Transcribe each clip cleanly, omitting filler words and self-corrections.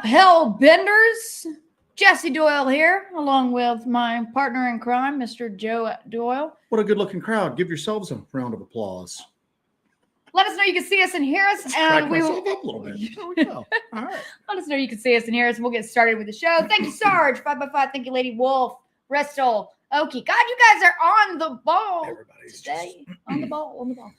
Hellbenders? Jesse Doyle here, along with my partner in crime, Mr. Joe Doyle. What a good-looking crowd. Give yourselves a round of applause. Let us know you can see us and hear us. And we will up a little bit. There we go. All right. Let us know you can see us and hear us, and we'll get started with the show. Thank you, Sarge. 5x5. Thank you, Lady Wolf. Restol. Okie. God, you guys are on the ball. Everybody's today. On the ball. On the ball.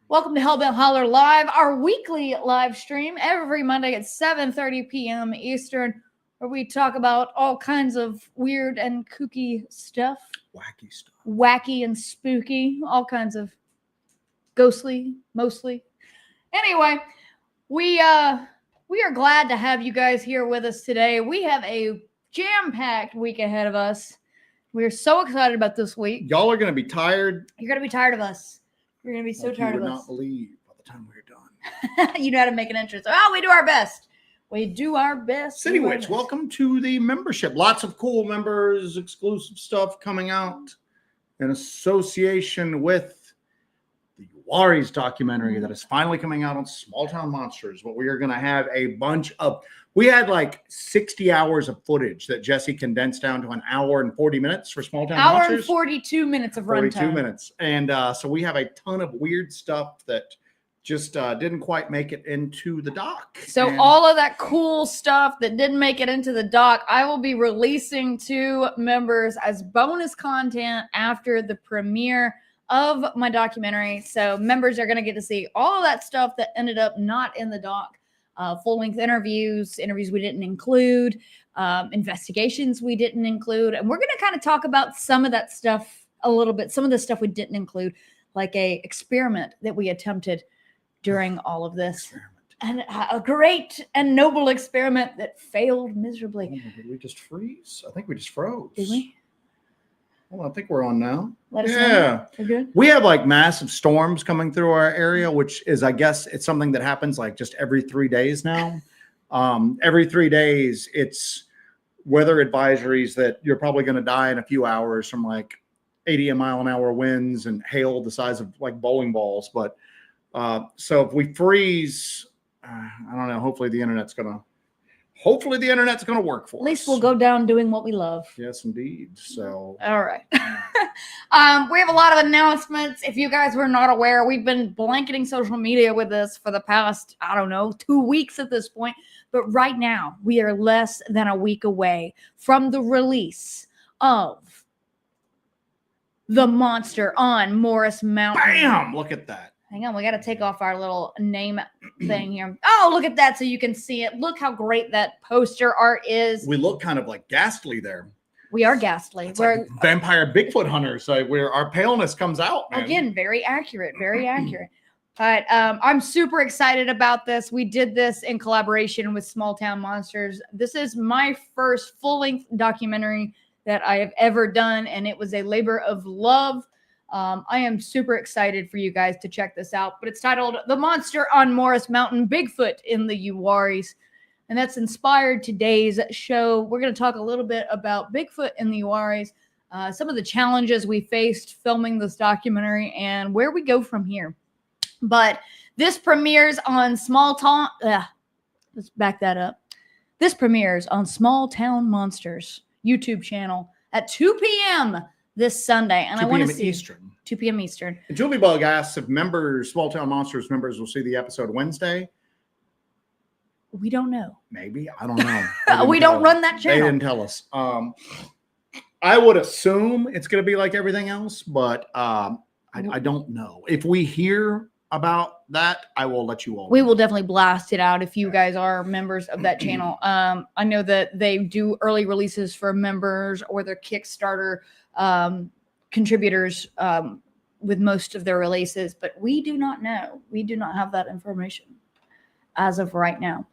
Welcome to Hellbent Holler Live, our weekly live stream every Monday at 7:30 p.m. Eastern, where we talk about all kinds of weird and kooky stuff. Wacky stuff. Wacky and spooky. All kinds of ghostly, mostly. Anyway, we are glad to have you guys here with us today. We have a jam-packed week ahead of us. We're so excited about this week. Y'all are going to be tired. You're going to be tired of us. You're going to be so tired of us. You would not believe by the time we're done. You know how to make an entrance. Oh, we do our best. We do our best. City Witch, welcome to the membership. Lots of cool members, exclusive stuff coming out in association with the Uwharries documentary that is finally coming out on Small Town Monsters. But we are going to have a bunch of, we had like 60 hours of footage that Jesse condensed down to an hour and 40 minutes for Small Town Monsters. Hour and 42 minutes of runtime. 42 minutes. And so we have a ton of weird stuff that just didn't quite make it into the doc. So all of that cool stuff that didn't make it into the doc, I will be releasing to members as bonus content after the premiere of my documentary. So members are going to get to see all of that stuff that ended up not in the doc. Full-length interviews we didn't include, investigations we didn't include. And we're going to kind of talk about some of that stuff a little bit. Some of the stuff we didn't include, like a experiment that we attempted during all of this. And a great and noble experiment that failed miserably. Oh, did we just freeze? I think we just froze. Did we? Well, I think we're on now. Let us know. We're good. We have like massive storms coming through our area, which is, I guess, it's something that happens like just every 3 days now. Every 3 days, it's weather advisories that you're probably going to die in a few hours from like 80-mile-an-hour winds and hail the size of like bowling balls. But so if we freeze, I don't know. Hopefully the internet's going to work for us. At least we'll go down doing what we love. Yes, indeed. So, all right. We have a lot of announcements. If you guys were not aware, we've been blanketing social media with this for the past, 2 weeks at this point. But right now, we are less than a week away from the release of The Monster on Morris Mountain. Bam! Look at that. Hang on, we got to take off our little name thing here. Oh, look at that so you can see it. Look how great that poster art is. We look kind of like ghastly there. We are ghastly. It's we're like vampire Bigfoot hunters. Where our paleness comes out, man. Again, very accurate, very accurate. But I'm super excited about this. We did this in collaboration with Small Town Monsters. This is my first full-length documentary that I have ever done, and it was a labor of love. I am super excited for you guys to check this out, but it's titled The Monster on Morris Mountain, Bigfoot in the Uwharries. And that's inspired today's show. We're going to talk a little bit about Bigfoot in the Uwharries, some of the challenges we faced filming this documentary, and where we go from here. But this premieres on let's back that up. This premieres on Small Town Monsters YouTube channel at 2 p.m. this Sunday. And I want to see Eastern. 2 p.m. Eastern. And Julie Bug asks if Small Town Monsters members will see the episode Wednesday. We don't know. Maybe. I don't know. We don't run that channel. They didn't tell us. I would assume it's going to be like everything else, but I don't know. If we hear about that, I will let you all know. We will definitely blast it out if you guys are members of that channel. I know that they do early releases for members or their Kickstarter contributors with most of their releases, but we do not know. We do not have that information as of right now.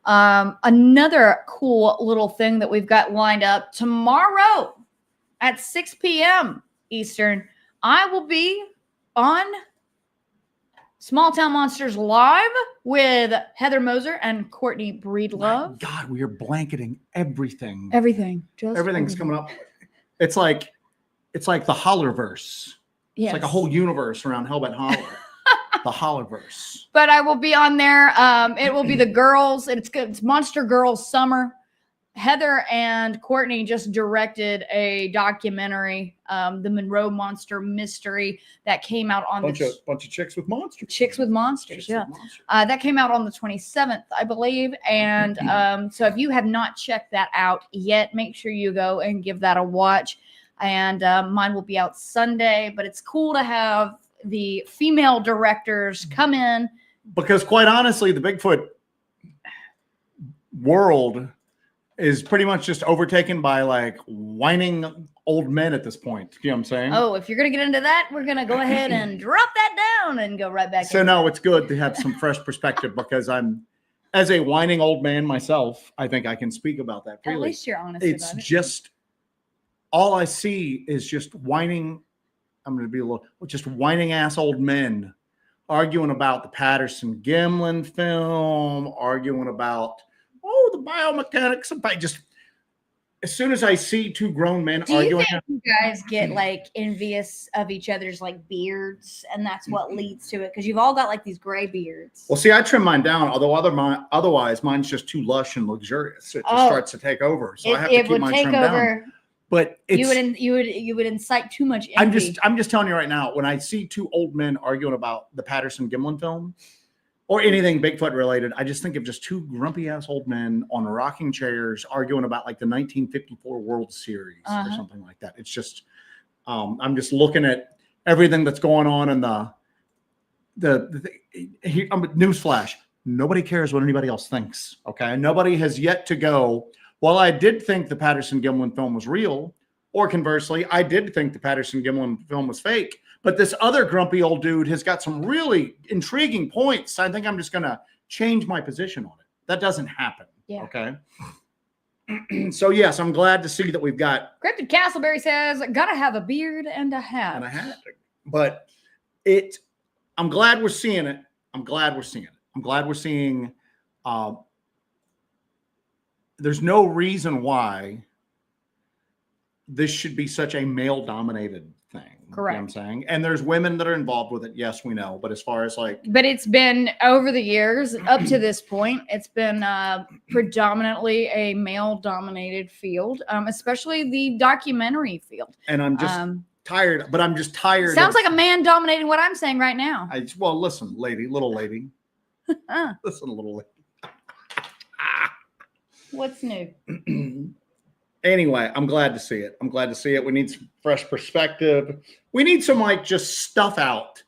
Another cool little thing that we've got lined up tomorrow at 6 p.m. Eastern, I will be on Small Town Monsters Live with Heather Moser and Courtney Breedlove. My God, we are blanketing everything. Everything. Everything's coming up. It's like the Hollerverse. Yes. It's like a whole universe around Hellbent Holler. The Holoverse. But I will be on there. It will be the girls. It's good. It's Monster Girls Summer. Heather and Courtney just directed a documentary, the Monroe Monster Mystery, that came out on Bunch of chicks with monsters. Chicks with Monsters, Chicks yeah. with monsters. That came out on the 27th, I believe. And so if you have not checked that out yet, make sure you go and give that a watch. And mine will be out Sunday. But it's cool to have the female directors come in. Because quite honestly, the Bigfoot world is pretty much just overtaken by like whining old men at this point. You know what I'm saying? Oh, if you're going to get into that, we're going to go ahead and drop that down and go right back. So no, it's good to have some fresh perspective because as a whining old man myself, I think I can speak about that freely. At least you're honest It's about it. just, all I see is just whining. I'm going to be just whining ass old men arguing about the Patterson Gimlin film, arguing about, the biomechanics of just as soon as I see two grown men Do arguing. you think you guys get like envious of each other's like beards, and that's what leads to it? Because you've all got like these gray beards. Well, see, I trim mine down, although otherwise mine's just too lush and luxurious. It just starts to take over. So I have to keep mine trimmed down. But you would incite too much envy. I'm just telling you right now, when I see two old men arguing about the Patterson Gimlin film or anything Bigfoot related, I just think of just two grumpy ass old men on rocking chairs arguing about like the 1954 World Series or something like that. It's just, I'm just looking at everything that's going on in newsflash. Nobody cares what anybody else thinks. Okay. Nobody has yet to go, well, I did think the Patterson Gimlin film was real, or conversely, I did think the Patterson Gimlin film was fake. But this other grumpy old dude has got some really intriguing points. I think I'm just going to change my position on it. That doesn't happen. Yeah. Okay. So, yes, I'm glad to see that we've got. Cryptid Castleberry says, gotta have a beard and a hat. And a hat. But I'm glad we're seeing it. I'm glad we're seeing there's no reason why this should be such a male-dominated thing. Correct. You know what I'm saying? And there's women that are involved with it. Yes, we know. But as far as but it's been over the years up to this point, it's been predominantly a male-dominated field, especially the documentary field. And I'm just tired, but I'm just tired. Sounds like a man dominating what I'm saying right now. Well, listen, little lady. Listen, little lady. What's new? Anyway, I'm glad to see it. We need some fresh perspective. We need some just stuff out.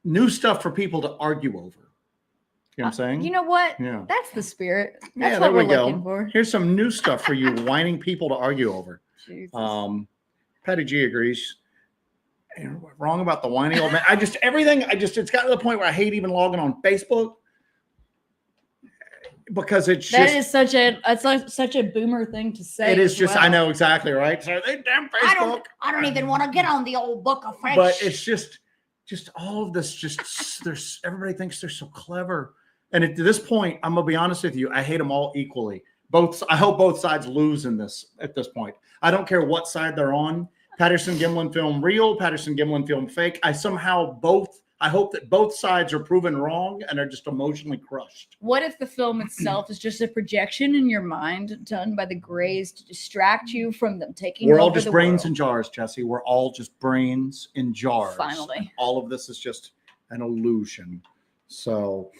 New stuff for people to argue over. You know what I'm saying? You know what? Yeah. That's the spirit. That's what we're looking for. Here's some new stuff for you whining people to argue over. Jesus. Patty G agrees. Wrong about the whining old man. It's gotten to the point where I hate even logging on Facebook. Because it's such a boomer thing to say. It is just, I know exactly, right? So they damn Facebook. I don't even want to get on the old book of French. But it's just all of this. Everybody thinks they're so clever, and at this point, I'm gonna be honest with you. I hate them all equally. I hope both sides lose in this. At this point, I don't care what side they're on. Patterson Gimlin film real. Patterson Gimlin film fake. I hope that both sides are proven wrong and are just emotionally crushed. What if the film itself is just a projection in your mind done by the Greys to distract you from them taking over the world? We're all just brains in jars, Jesse. We're all just brains in jars. Finally. All of this is just an illusion. So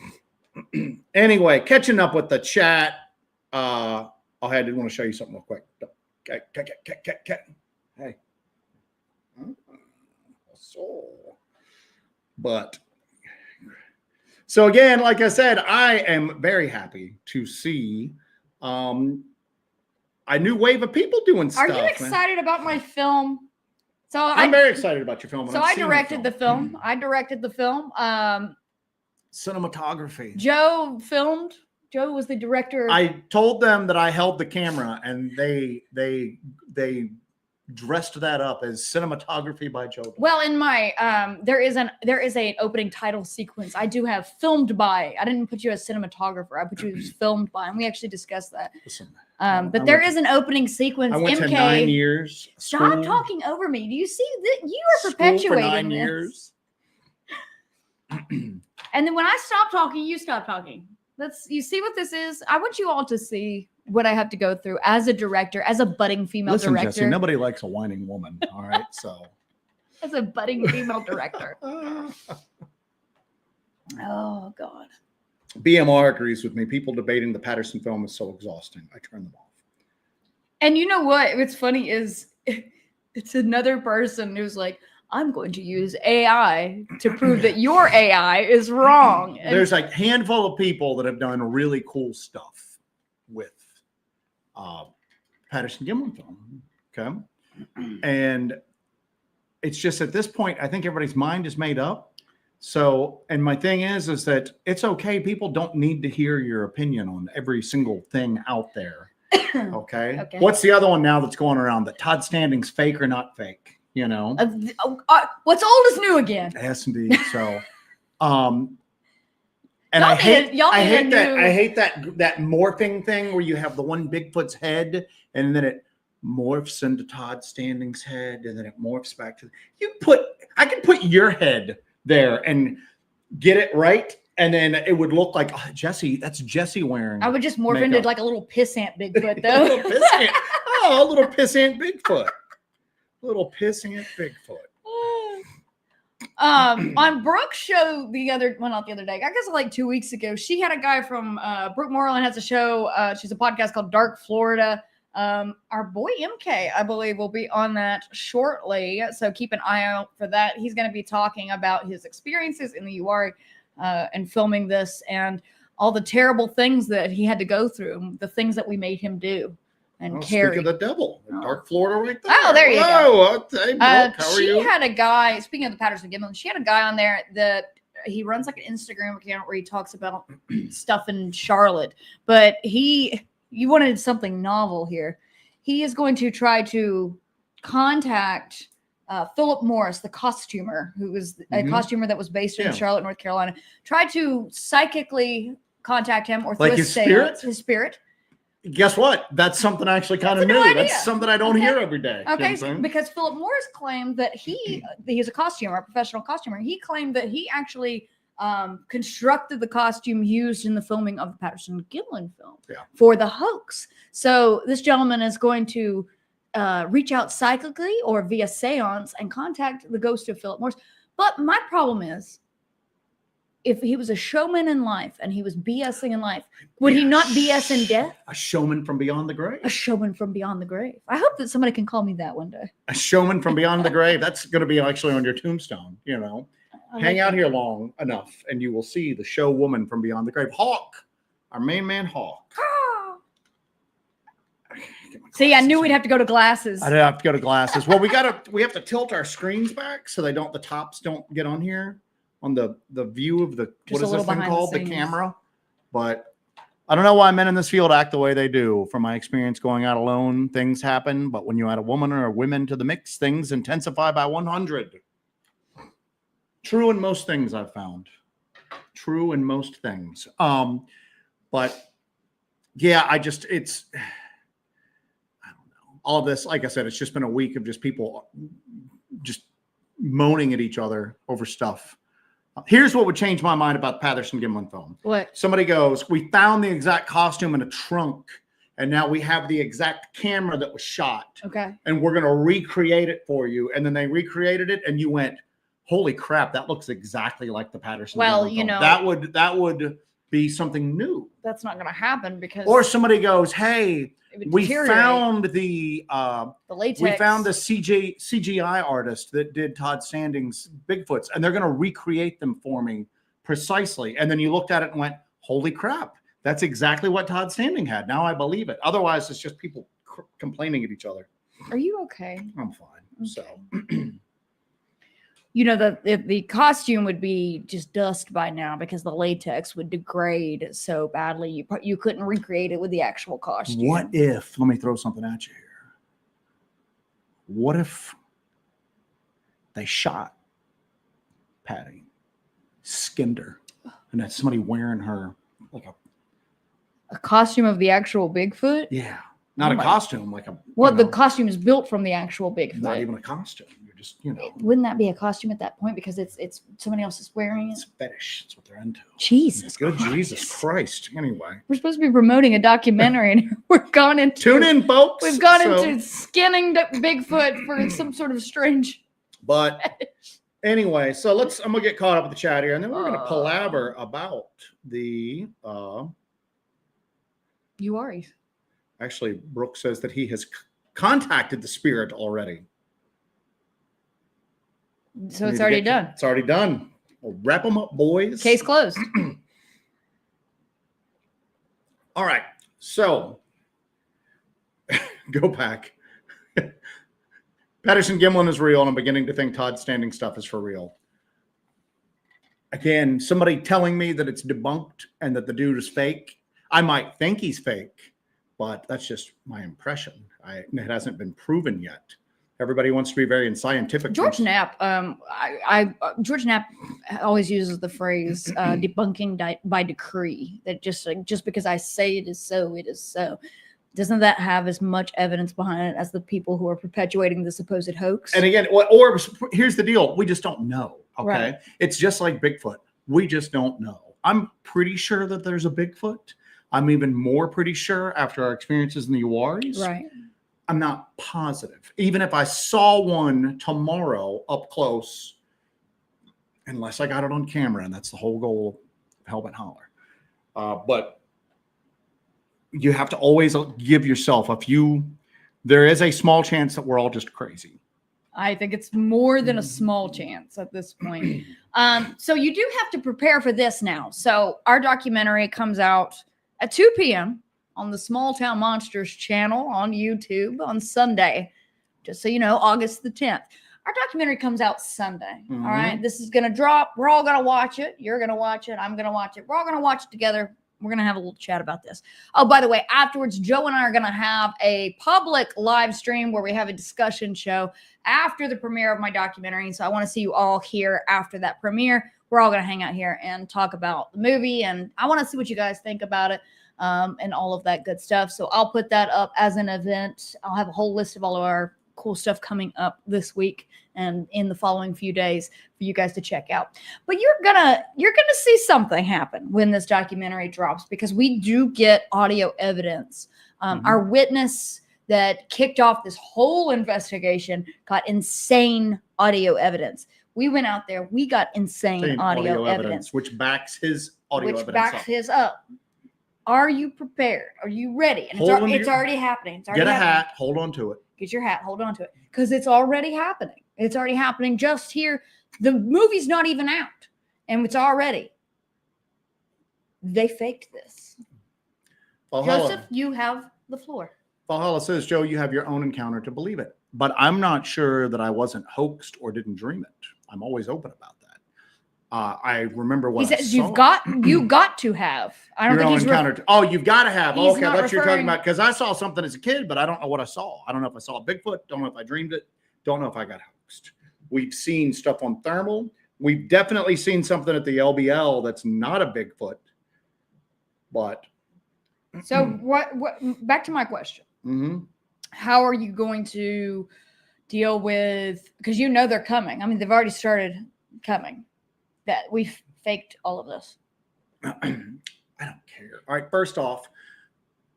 anyway, catching up with the chat. I did want to show you something real quick. Hey. So again, like I said, I am very happy to see a new wave of people doing stuff. Are you excited about my film? So I'm very excited about your film. So I directed the film. Cinematography. Joe filmed. Joe was the director. I told them that I held the camera, and they dressed that up as cinematography by Joe. Well, in my there is an opening title sequence. I do have filmed by. I didn't put you as cinematographer. I put you as filmed by, and we actually discussed that. Listen, but there is an opening sequence. I went to 9 years. Stop talking over me. Do you see that you are perpetuating for 9 this? years? And then when I stop talking, you stop talking. You see what this is? I want you all to see what I have to go through as a director, as a budding female director. Jesse, nobody likes a whining woman. All right, so as a budding female director. Oh God. BMR agrees with me. People debating the Patterson film is so exhausting. I turn them off. And you know what? What's funny is it's another person who's like, I'm going to use AI to prove that your AI is wrong. And there's a handful of people that have done really cool stuff with Patterson Gimlin film. Okay. And it's just at this point, I think everybody's mind is made up. So, and my thing is that it's okay. People don't need to hear your opinion on every single thing out there. Okay. What's the other one now that's going around that Todd Standing's fake or not fake? You know, what's old is new again. Yes, indeed. So, and I hate that morphing thing where you have the one Bigfoot's head and then it morphs into Todd Standing's head and then it morphs back to I can put your head there and get it right. And then it would look like Jesse. That's Jesse wearing. I would just morph into like a little pissant Bigfoot, though. A little pissant Bigfoot. Little pissant Bigfoot. On Brooke's show not the other day, I guess like 2 weeks ago, she had a guy from Brooke Moreland has a show. She's a podcast called Dark Florida. Our boy MK, I believe, will be on that shortly. So keep an eye out for that. He's going to be talking about his experiences in the Uwharrie and filming this and all the terrible things that he had to go through, the things that we made him do. And carry. Speaking of the devil, Dark Florida right there. Oh, there you go. Hey, Brooke, how are you? She had a guy, speaking of the Patterson Gimlin, she had a guy on there that he runs like an Instagram account where he talks about stuff in Charlotte. But you wanted something novel here. He is going to try to contact Philip Morris, the costumer, who was a costumer that was based in Charlotte, North Carolina. Try to psychically contact him or through his spirit. Guess what? That's something actually kind of new. That's something I don't hear every day. Okay, because Philip Morris claimed that he's a costumer, a professional costumer. He claimed that he actually constructed the costume used in the filming of the Patterson Gimlin film for the hoax. So this gentleman is going to reach out psychically or via seance and contact the ghost of Philip Morris. But my problem is, if he was a showman in life and he was BSing in life, would he not BS in death? A showman from beyond the grave. A showman from beyond the grave. I hope that somebody can call me that one day. A showman from beyond the grave. That's going to be actually on your tombstone, you know. Hang out here long enough and you will see the show woman from beyond the grave. Hawk, our main man Hawk. See, I knew we'd have to go to glasses. I'd have to go to glasses. Well, we have to tilt our screens back so the tops don't get on here. On the view of what is this thing called? The camera. But I don't know why men in this field act the way they do. From my experience going out alone, things happen. But when you add a woman or women to the mix, things intensify by 100. True in most things, I've found. True in most things. But yeah, I don't know. All of this, like I said, it's just been a week of just people just moaning at each other over stuff. Here's what would change my mind about the Patterson Gimlin film. What? Somebody goes, we found the exact costume in a trunk, and now we have the exact camera that was shot. Okay. And we're going to recreate it for you. And then they recreated it, and you went, holy crap, that looks exactly like the Patterson Gimlin film. That would be something new. That's not going to happen because... Or somebody goes, hey, we found the latex. We found the CGI artist that did Todd Standing's Bigfoots, and they're going to recreate them for me precisely. And then you looked at it and went, holy crap, that's exactly what Todd Standing had. Now I believe it. Otherwise, it's just people complaining at each other. Are you okay? I'm fine. Okay. So, you know, the costume would be just dust by now because the latex would degrade so badly. You couldn't recreate it with the actual costume. What if, let me throw something at you here. What if they shot Patty, skinned her, and had somebody wearing her like a costume of the actual Bigfoot? Yeah. Not a costume, like a... Well, the costume is built from the actual Bigfoot. Not even a costume. You're just, you know. Wouldn't that be a costume at that point because it's somebody else is wearing it? It's a fetish. That's what they're into. Jesus Good Christ. Jesus Christ. Anyway. We're supposed to be promoting a documentary and we've gone into Tune in, folks. We've gone into skinning Bigfoot for some sort of strange But anyway, so I'm gonna get caught up with the chat here, and then we're gonna palaver about the Uwharries. Actually, Brooke says that he has contacted the spirit already. So it's already done. It's already done. We'll wrap them up, boys. Case closed. All right. So go back. Patterson Gimlin is real, and I'm beginning to think Todd Standing stuff is for real. Again, somebody telling me that it's debunked and that the dude is fake. I might think he's fake, but that's just my impression. It hasn't been proven yet. Everybody wants to be very scientific. George Knapp, George Knapp always uses the phrase debunking by decree. That just because I say it is so, it is so. Doesn't that have as much evidence behind it as the people who are perpetuating the supposed hoax? And again, or here's the deal: we just don't know. Okay, right. It's just like Bigfoot. We just don't know. I'm pretty sure that there's a Bigfoot. I'm even more pretty sure after our experiences in the Uwharries. Right. I'm not positive. Even if I saw one tomorrow up close, unless I got it on camera, and that's the whole goal of Hellbent Holler. But you have to always give yourself there is a small chance that we're all just crazy. I think it's more than a small chance at this point. So you do have to prepare for this now. So our documentary comes out at 2 p.m. on the Small Town Monsters channel on YouTube on Sunday. Just so you know, August the 10th. Our documentary comes out Sunday. Mm-hmm. All right. This is going to drop. We're all going to watch it. You're going to watch it. I'm going to watch it. We're all going to watch it together. We're going to have a little chat about this. Oh, by the way, afterwards, Joe and I are going to have a public live stream where we have a discussion show after the premiere of my documentary. So I want to see you all here after that premiere. We're all going to hang out here and talk about the movie. And I want to see what you guys think about it and all of that good stuff. So I'll put that up as an event. I'll have a whole list of all of our cool stuff coming up this week and in the following few days for you guys to check out. But you're gonna see something happen when this documentary drops, because we do get audio evidence. Our witness that kicked off this whole investigation got insane audio evidence. We went out there, we got insane audio evidence, which backs his audio evidence. Which backs his up. Are you prepared? Are you ready? And it's already happening. It's already get a happening. hat, hold on to it. Get your hat, hold on to it. Because it's already happening. It's already happening just here. The movie's not even out. And it's already. They faked this. Valhalla. Joseph, you have the floor. Valhalla says, Joe, you have your own encounter to believe it. But I'm not sure that I wasn't hoaxed or didn't dream it. I'm always open about that. I remember what he says I saw. you got to have. I don't your think own he's encounter. Oh, you've got to have. He's Okay, not that's what you're talking referring- about. Because I saw something as a kid, but I don't know what I saw. I don't know if I saw a Bigfoot. Don't know if I dreamed it. Don't know if I got hoaxed. We've seen stuff on thermal. We've definitely seen something at the LBL that's not a Bigfoot. But So what back to my question. Mm-hmm. How are you going to deal with, because you know they're coming. I mean, they've already started coming. That we've faked all of this. I don't care. All right. First off,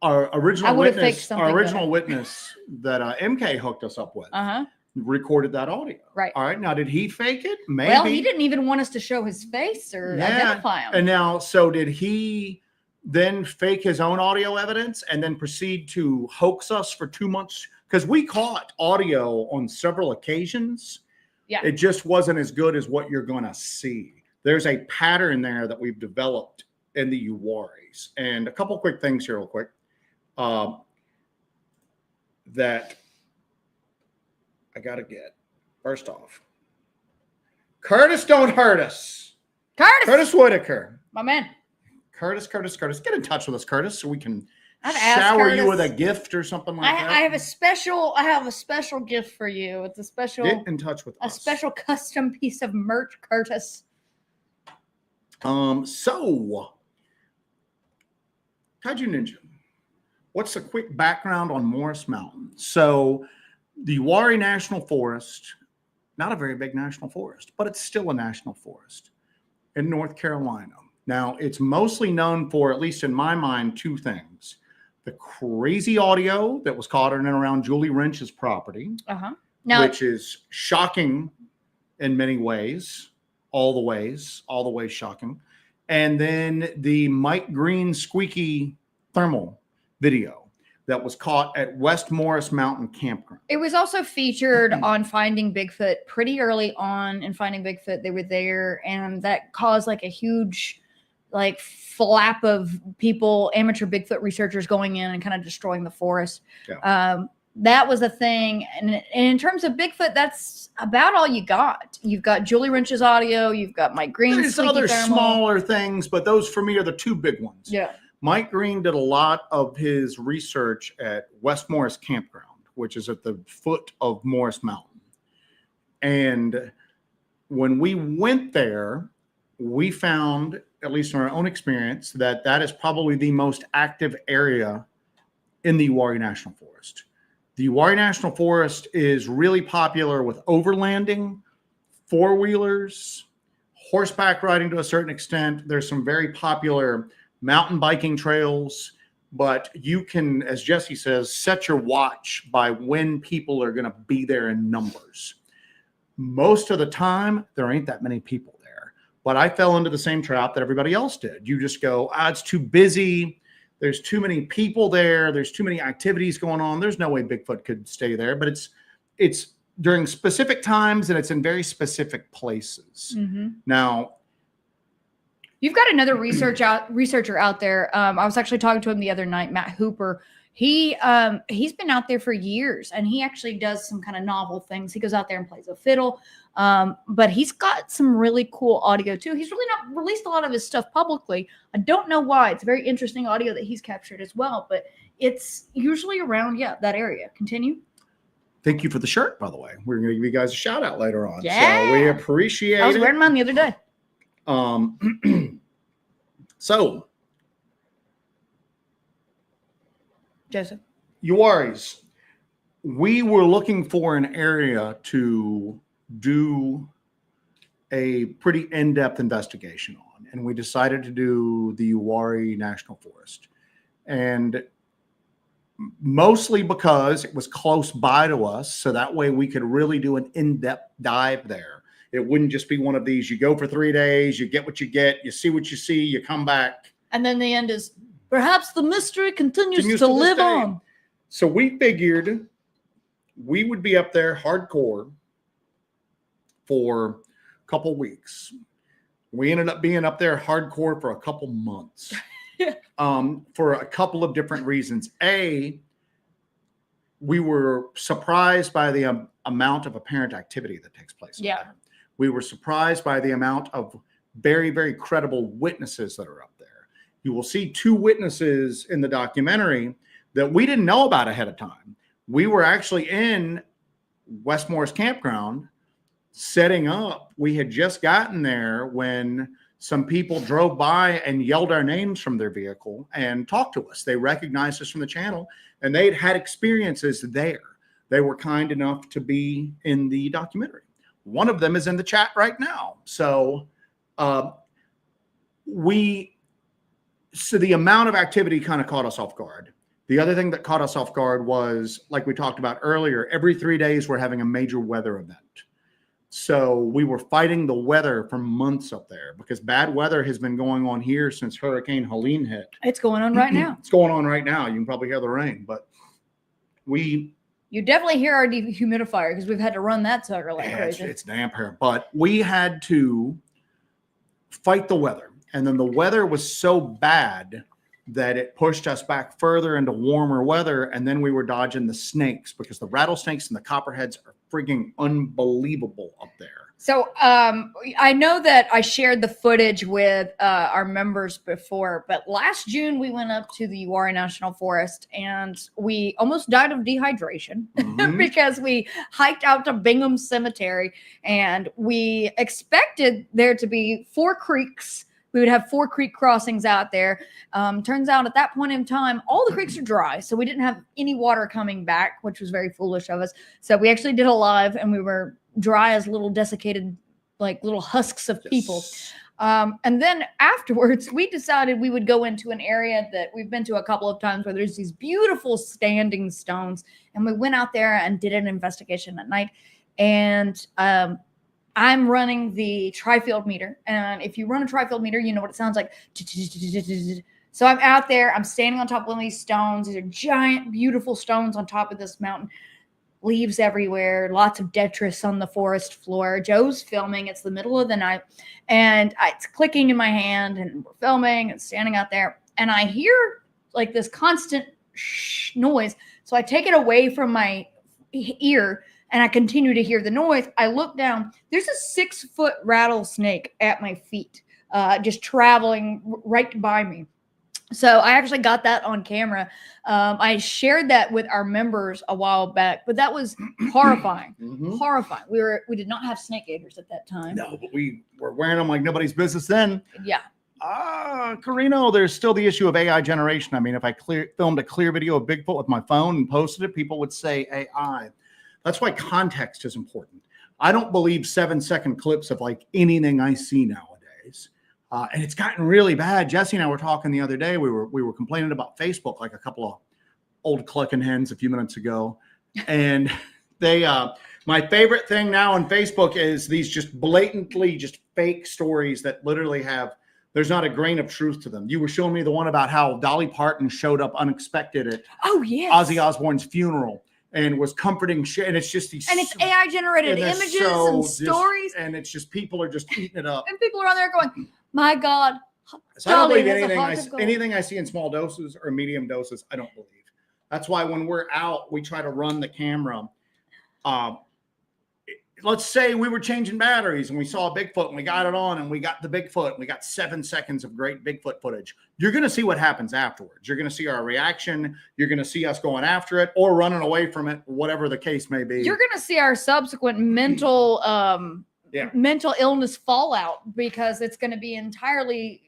our original I would've faked witness, something witness that MK hooked us up with, Uh-huh. recorded that audio. Right. All right. Now, did he fake it? Maybe. Well, he didn't even want us to show his face or identify him. And now, so did he then fake his own audio evidence and then proceed to hoax us for 2 months? Because we caught audio on several occasions. Yeah. It just wasn't as good as what you're going to see. There's a pattern there that we've developed in the Uwharries. And a couple quick things here real quick. That I got to get. First off, Curtis don't hurt us. Curtis Whitaker. My man. Curtis. Get in touch with us, Curtis, so we can I've asked shower Curtis. you with a gift or something like that. I have a special gift for you. It's a special Get in touch with us. A special custom piece of merch, Curtis. So Kaiju Ninja, what's a quick background on Morris Mountain? So the Uwharrie National Forest not a very big national forest, but it's still a national forest in North Carolina. Now, it's mostly known for, at least in my mind, two things. The crazy audio that was caught in and around Julie Wrench's property, now, which is shocking in many ways, all the ways shocking. And then the Mike Green squeaky thermal video that was caught at West Morris Mountain Campground. it was also featured on Finding Bigfoot pretty early on. In Finding Bigfoot, they were there, and that caused like a huge like flap of people, amateur Bigfoot researchers going in and kind of destroying the forest. Yeah. That was a thing. And in terms of Bigfoot, that's about all you got. You've got Julie Wrench's audio. You've got Mike Green's There's squeaky other thermal. smaller things, but those for me are the two big ones. Yeah. Mike Green did a lot of his research at West Morris Campground, which is at the foot of Morris Mountain. And when we went there, we found, at least in our own experience, that that is probably the most active area in the Uwharrie National Forest. The Uwharrie National Forest is really popular with overlanding, four-wheelers, horseback riding to a certain extent. There's some very popular mountain biking trails, but you can, as Jesse says, set your watch by when people are going to be there in numbers. Most of the time, there ain't that many people there, but I fell into the same trap that everybody else did. You just go, it's too busy. There's too many people there. There's too many activities going on. There's no way Bigfoot could stay there, but it's during specific times and it's in very specific places. Mm-hmm. Now, you've got another researcher out there. I was actually talking to him the other night, Matt Hooper. He's been out there for years, and he actually does some kind of novel things. He goes out there and plays a fiddle, but he's got some really cool audio too. He's really not released a lot of his stuff publicly. I don't know why. It's very interesting audio that he's captured as well, but it's usually around that area. Continue. Thank you for the shirt, by the way. We're going to give you guys a shout out later on. Yeah. So we appreciate it. I was wearing mine the other day. So, Joseph, Uwharries, we were looking for an area to do a pretty in-depth investigation on, and we decided to do the Uwharrie National Forest. And mostly because it was close by to us, so that way we could really do an in-depth dive there. It wouldn't just be one of these, you go for 3 days, you get what you get, you see what you see, you come back. And then the end is, perhaps the mystery continues to live on. So we figured we would be up there hardcore for a couple weeks. We ended up being up there hardcore for a couple months. For a couple of different reasons. A, we were surprised by the amount of apparent activity that takes place. Yeah. There. We were surprised by the amount of very, very credible witnesses that are up there. You will see 2 witnesses in the documentary that we didn't know about ahead of time. We were actually in West Morris Campground setting up. We had just gotten there when some people drove by and yelled our names from their vehicle and talked to us. They recognized us from the channel, and they'd had experiences there. They were kind enough to be in the documentary. One of them is in the chat right now. So the amount of activity kind of caught us off guard. The other thing that caught us off guard was, like we talked about earlier, every 3 days we're having a major weather event. So we were fighting the weather for months up there because bad weather has been going on here since Hurricane Helene hit. It's going on right now. It's going on right now. You can probably hear the rain, but you definitely hear our dehumidifier because we've had to run that sucker like crazy. It's damp here, but we had to fight the weather. And then the weather was so bad that it pushed us back further into warmer weather. And then we were dodging the snakes because the rattlesnakes and the copperheads are freaking unbelievable up there. So I know that I shared the footage with our members before, but last June we went up to the Uwharrie National Forest and we almost died of dehydration because we hiked out to Bingham Cemetery and we expected there to be 4 creeks. We would have 4 creek crossings out there. Turns out at that point in time, all the creeks are dry. So we didn't have any water coming back, which was very foolish of us. So we actually did a live and we were dry as little desiccated, like little husks of people. And then afterwards, we decided we would go into an area that we've been to a couple of times where there's these beautiful standing stones. And we went out there and did an investigation at night. And I'm running the tri-field meter. And if you run a tri-field meter, you know what it sounds like. So I'm out there. I'm standing on top of one of these stones. These are giant, beautiful stones on top of this mountain. Leaves everywhere, lots of detritus on the forest floor. Joe's filming. It's the middle of the night, and it's clicking in my hand, and we're filming and standing out there, and I hear like this constant noise. So I take it away from my ear, and I continue to hear the noise. I look down. There's a 6-foot rattlesnake at my feet, just traveling right by me. So I actually got that on camera. I shared that with our members a while back, but that was horrifying. Horrifying. We did not have snake gators at that time. No, but we were wearing them like nobody's business then. Yeah. Carino, there's still the issue of AI generation. I mean, if I filmed a clear video of Bigfoot with my phone and posted it, people would say AI. That's why context is important. I don't believe 7-second clips of like anything I see nowadays. And it's gotten really bad. Jesse and I were talking the other day. We were complaining about Facebook, like a couple of old clucking hens a few minutes ago. And they, my favorite thing now on Facebook is these just blatantly just fake stories that literally there's not a grain of truth to them. You were showing me the one about how Dolly Parton showed up unexpected at Ozzy Osbourne's funeral and was comforting shit. And it's just these, and it's AI generated images and stories. And it's just, people are just eating it up. And people are on there going, my God. So I don't believe anything I see in small doses or medium doses. I don't believe. That's why when we're out, we try to run the camera. Let's say we were changing batteries and we saw a Bigfoot and we got it on and we got the Bigfoot and we got 7 seconds of great Bigfoot footage. You're going to see what happens afterwards. You're going to see our reaction. You're going to see us going after it or running away from it, whatever the case may be. You're going to see our subsequent mental illness fallout, because it's going to be entirely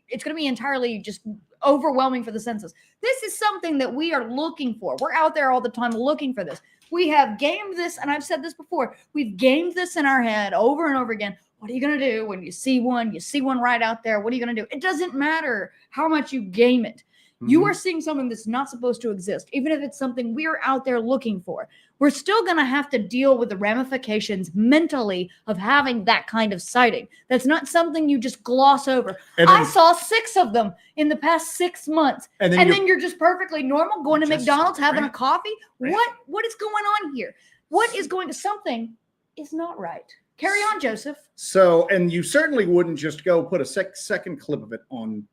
just overwhelming for the senses. This is something that we are looking for. We're out there all the time looking for this. We have gamed this, and I've said this before, we've gamed this in our head over and over again. What are you going to do when you see one? You see one right out there. What are you going to do? It doesn't matter how much you game it. You are seeing something that's not supposed to exist, even if it's something we're out there looking for. We're still going to have to deal with the ramifications mentally of having that kind of sighting. That's not something you just gloss over. I saw 6 of them in the past 6 months. And then you're just perfectly normal going to McDonald's, having a coffee. What is going on here? Something is not right. Carry on, Joseph. So, and you certainly wouldn't just go put a 6-second clip of it on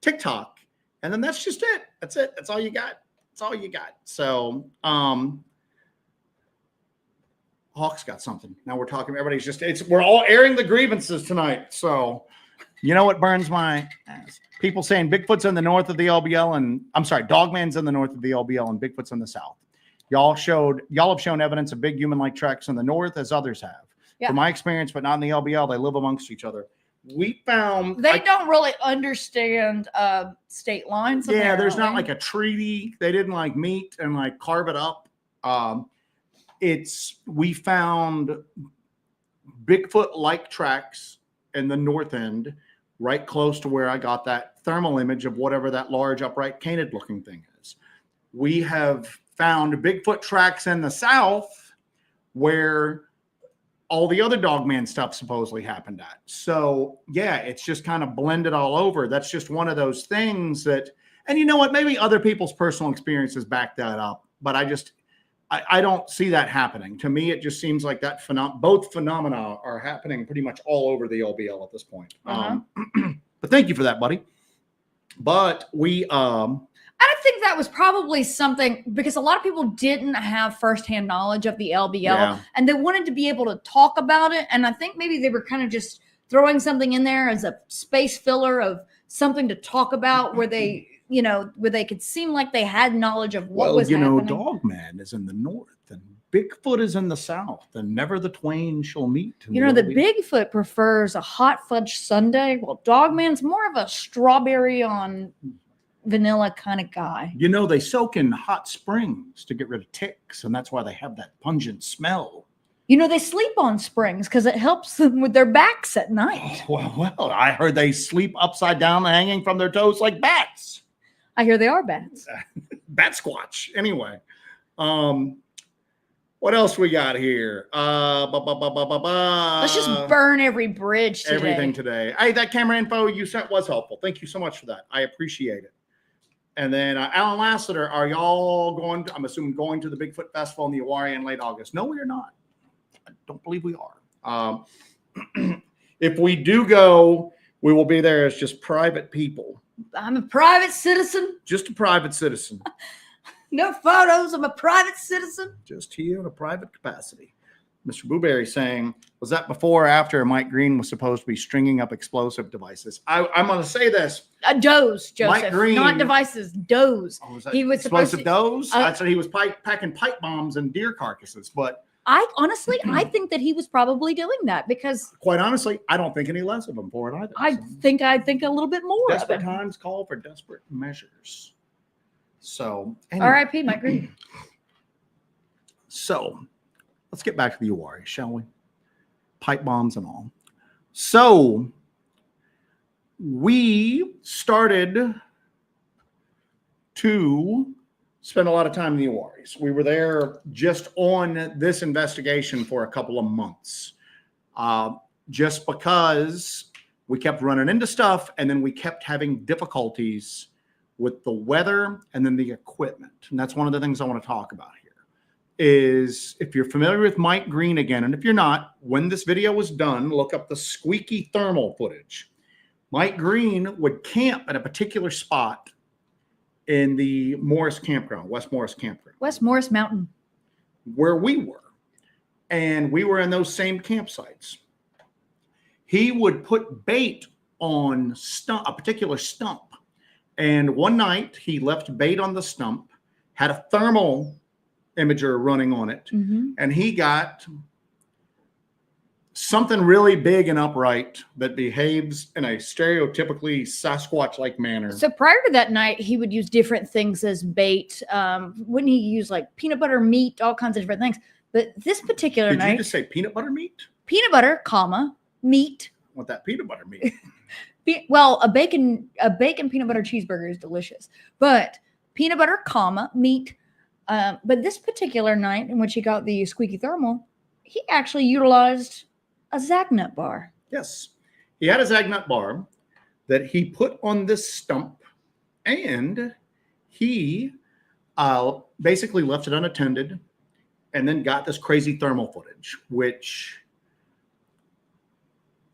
TikTok. And then that's just it. That's it. That's all you got. That's all you got. So, Hawk's got something. Now we're talking, everybody's just, we're all airing the grievances tonight. So, you know what burns my ass? People saying Bigfoot's in the north of the LBL and, I'm sorry, Dogman's in the north of the LBL and Bigfoot's in the south. Y'all have shown evidence of big human-like tracks in the north as others have. Yeah. From my experience, but not in the LBL, they live amongst each other. We found they don't really understand state lines. Yeah, apparently. There's not like a treaty. They didn't like meet and like carve it up. We found Bigfoot-like tracks in the north end, right close to where I got that thermal image of whatever that large upright canid looking thing is. We have found Bigfoot tracks in the south where all the other Dogman stuff supposedly happened at. So yeah, it's just kind of blended all over. That's just one of those things that, and you know what, maybe other people's personal experiences back that up, but I don't see that happening. To me, it just seems like that both phenomena are happening pretty much all over the LBL at this point. But thank you for that, buddy. But I think that was probably something, because a lot of people didn't have firsthand knowledge of the LBL and they wanted to be able to talk about it. And I think maybe they were kind of just throwing something in there as a space filler of something to talk about where they, where they could seem like they had knowledge of what was happening. Dogman is in the north and Bigfoot is in the south and never the twain shall meet. The Bigfoot prefers a hot fudge sundae, while Dogman's more of a strawberry on vanilla kind of guy. They soak in hot springs to get rid of ticks, and that's why they have that pungent smell. You know, they sleep on springs because it helps them with their backs at night. Well, I heard they sleep upside down, hanging from their toes like bats. I hear they are bats. Bat squatch. Anyway, what else we got here? Let's just burn every bridge today. Everything today. Hey, that camera info you sent was helpful. Thank you so much for that. I appreciate it. And then Alan Lassiter, are y'all going to, I'm assuming, going to the Bigfoot Festival in the Uwharrie in late August? No, we are not. I don't believe we are. If we do go, we will be there as just private people. I'm a private citizen. Just a private citizen. No photos. I'm a private citizen. Just here in a private capacity. Mr. Booberry saying, was that before or after Mike Green was supposed to be stringing up explosive devices? I'm going to say this. Doze, Joseph. Mike Green, not devices. Doze. Oh, was that he was explosive supposed to, doze? I said he was packing pipe bombs and deer carcasses, but I honestly think that he was probably doing that because, quite honestly, I don't think any less of him for it either. I think a little bit more. Desperate times call for desperate measures. So, anyway. R.I.P. Mike Green. So, let's get back to the Uwharrie, shall we? Pipe bombs and all. So, we started to spend a lot of time in the Uwharries. We were there just on this investigation for a couple of months, just because we kept running into stuff, and then we kept having difficulties with the weather and then the equipment. And that's one of the things I want to talk about here. Is if you're familiar with Mike Green again, and if you're not, when this video was done, look up the squeaky thermal footage. Mike Green would camp at a particular spot in the Morris campground, West Morris campground. West Morris Mountain. Where we were. And we were in those same campsites. He would put bait on a particular stump. And one night he left bait on the stump, had a thermal imager running on it, and he got something really big and upright that behaves in a stereotypically Sasquatch-like manner. So prior to that night, he would use different things as bait. Wouldn't he use like peanut butter, meat, all kinds of different things? But this particular night, did you just say peanut butter meat? Peanut butter, comma, meat. What that peanut butter meat? Well, a bacon peanut butter cheeseburger is delicious, but peanut butter, comma, meat. But this particular night in which he got the squeaky thermal, he actually utilized a Zagnut bar. Yes. He had a Zagnut bar that he put on this stump, and he basically left it unattended and then got this crazy thermal footage, which,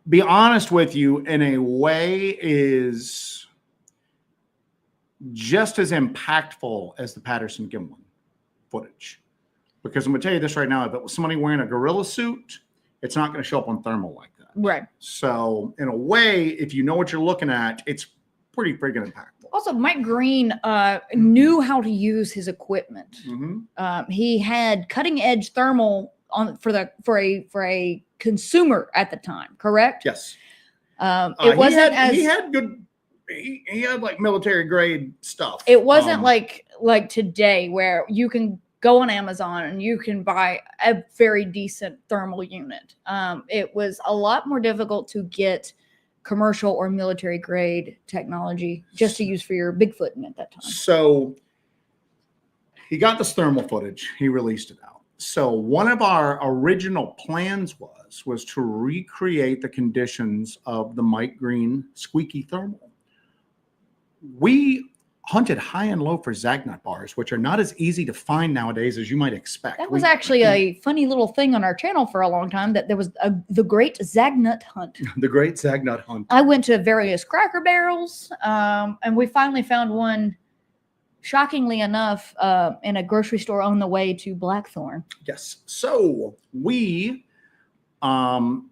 be honest with you, in a way is just as impactful as the Patterson Gimlin footage. Because I'm going to tell you this right now, if it was somebody wearing a gorilla suit, it's not going to show up on thermal like that. Right. So in a way, if you know what you're looking at, it's pretty freaking impactful. Also, Mike Green knew how to use his equipment. He had cutting edge thermal on for a consumer at the time, correct? Yes. It wasn't he had good. He had like military grade stuff. It wasn't like today where you can go on Amazon and you can buy a very decent thermal unit. It was a lot more difficult to get commercial or military grade technology just to use for your Bigfoot at that time. So he got this thermal footage. He released it out. So one of our original plans was to recreate the conditions of the Mike Green squeaky thermal. We hunted high and low for Zagnut bars, which are not as easy to find nowadays as you might expect. That was actually a funny little thing on our channel for a long time, that there was the Great Zagnut Hunt. The Great Zagnut Hunt. I went to various Cracker Barrels, and we finally found one, shockingly enough, in a grocery store on the way to Blackthorn. Yes. So we got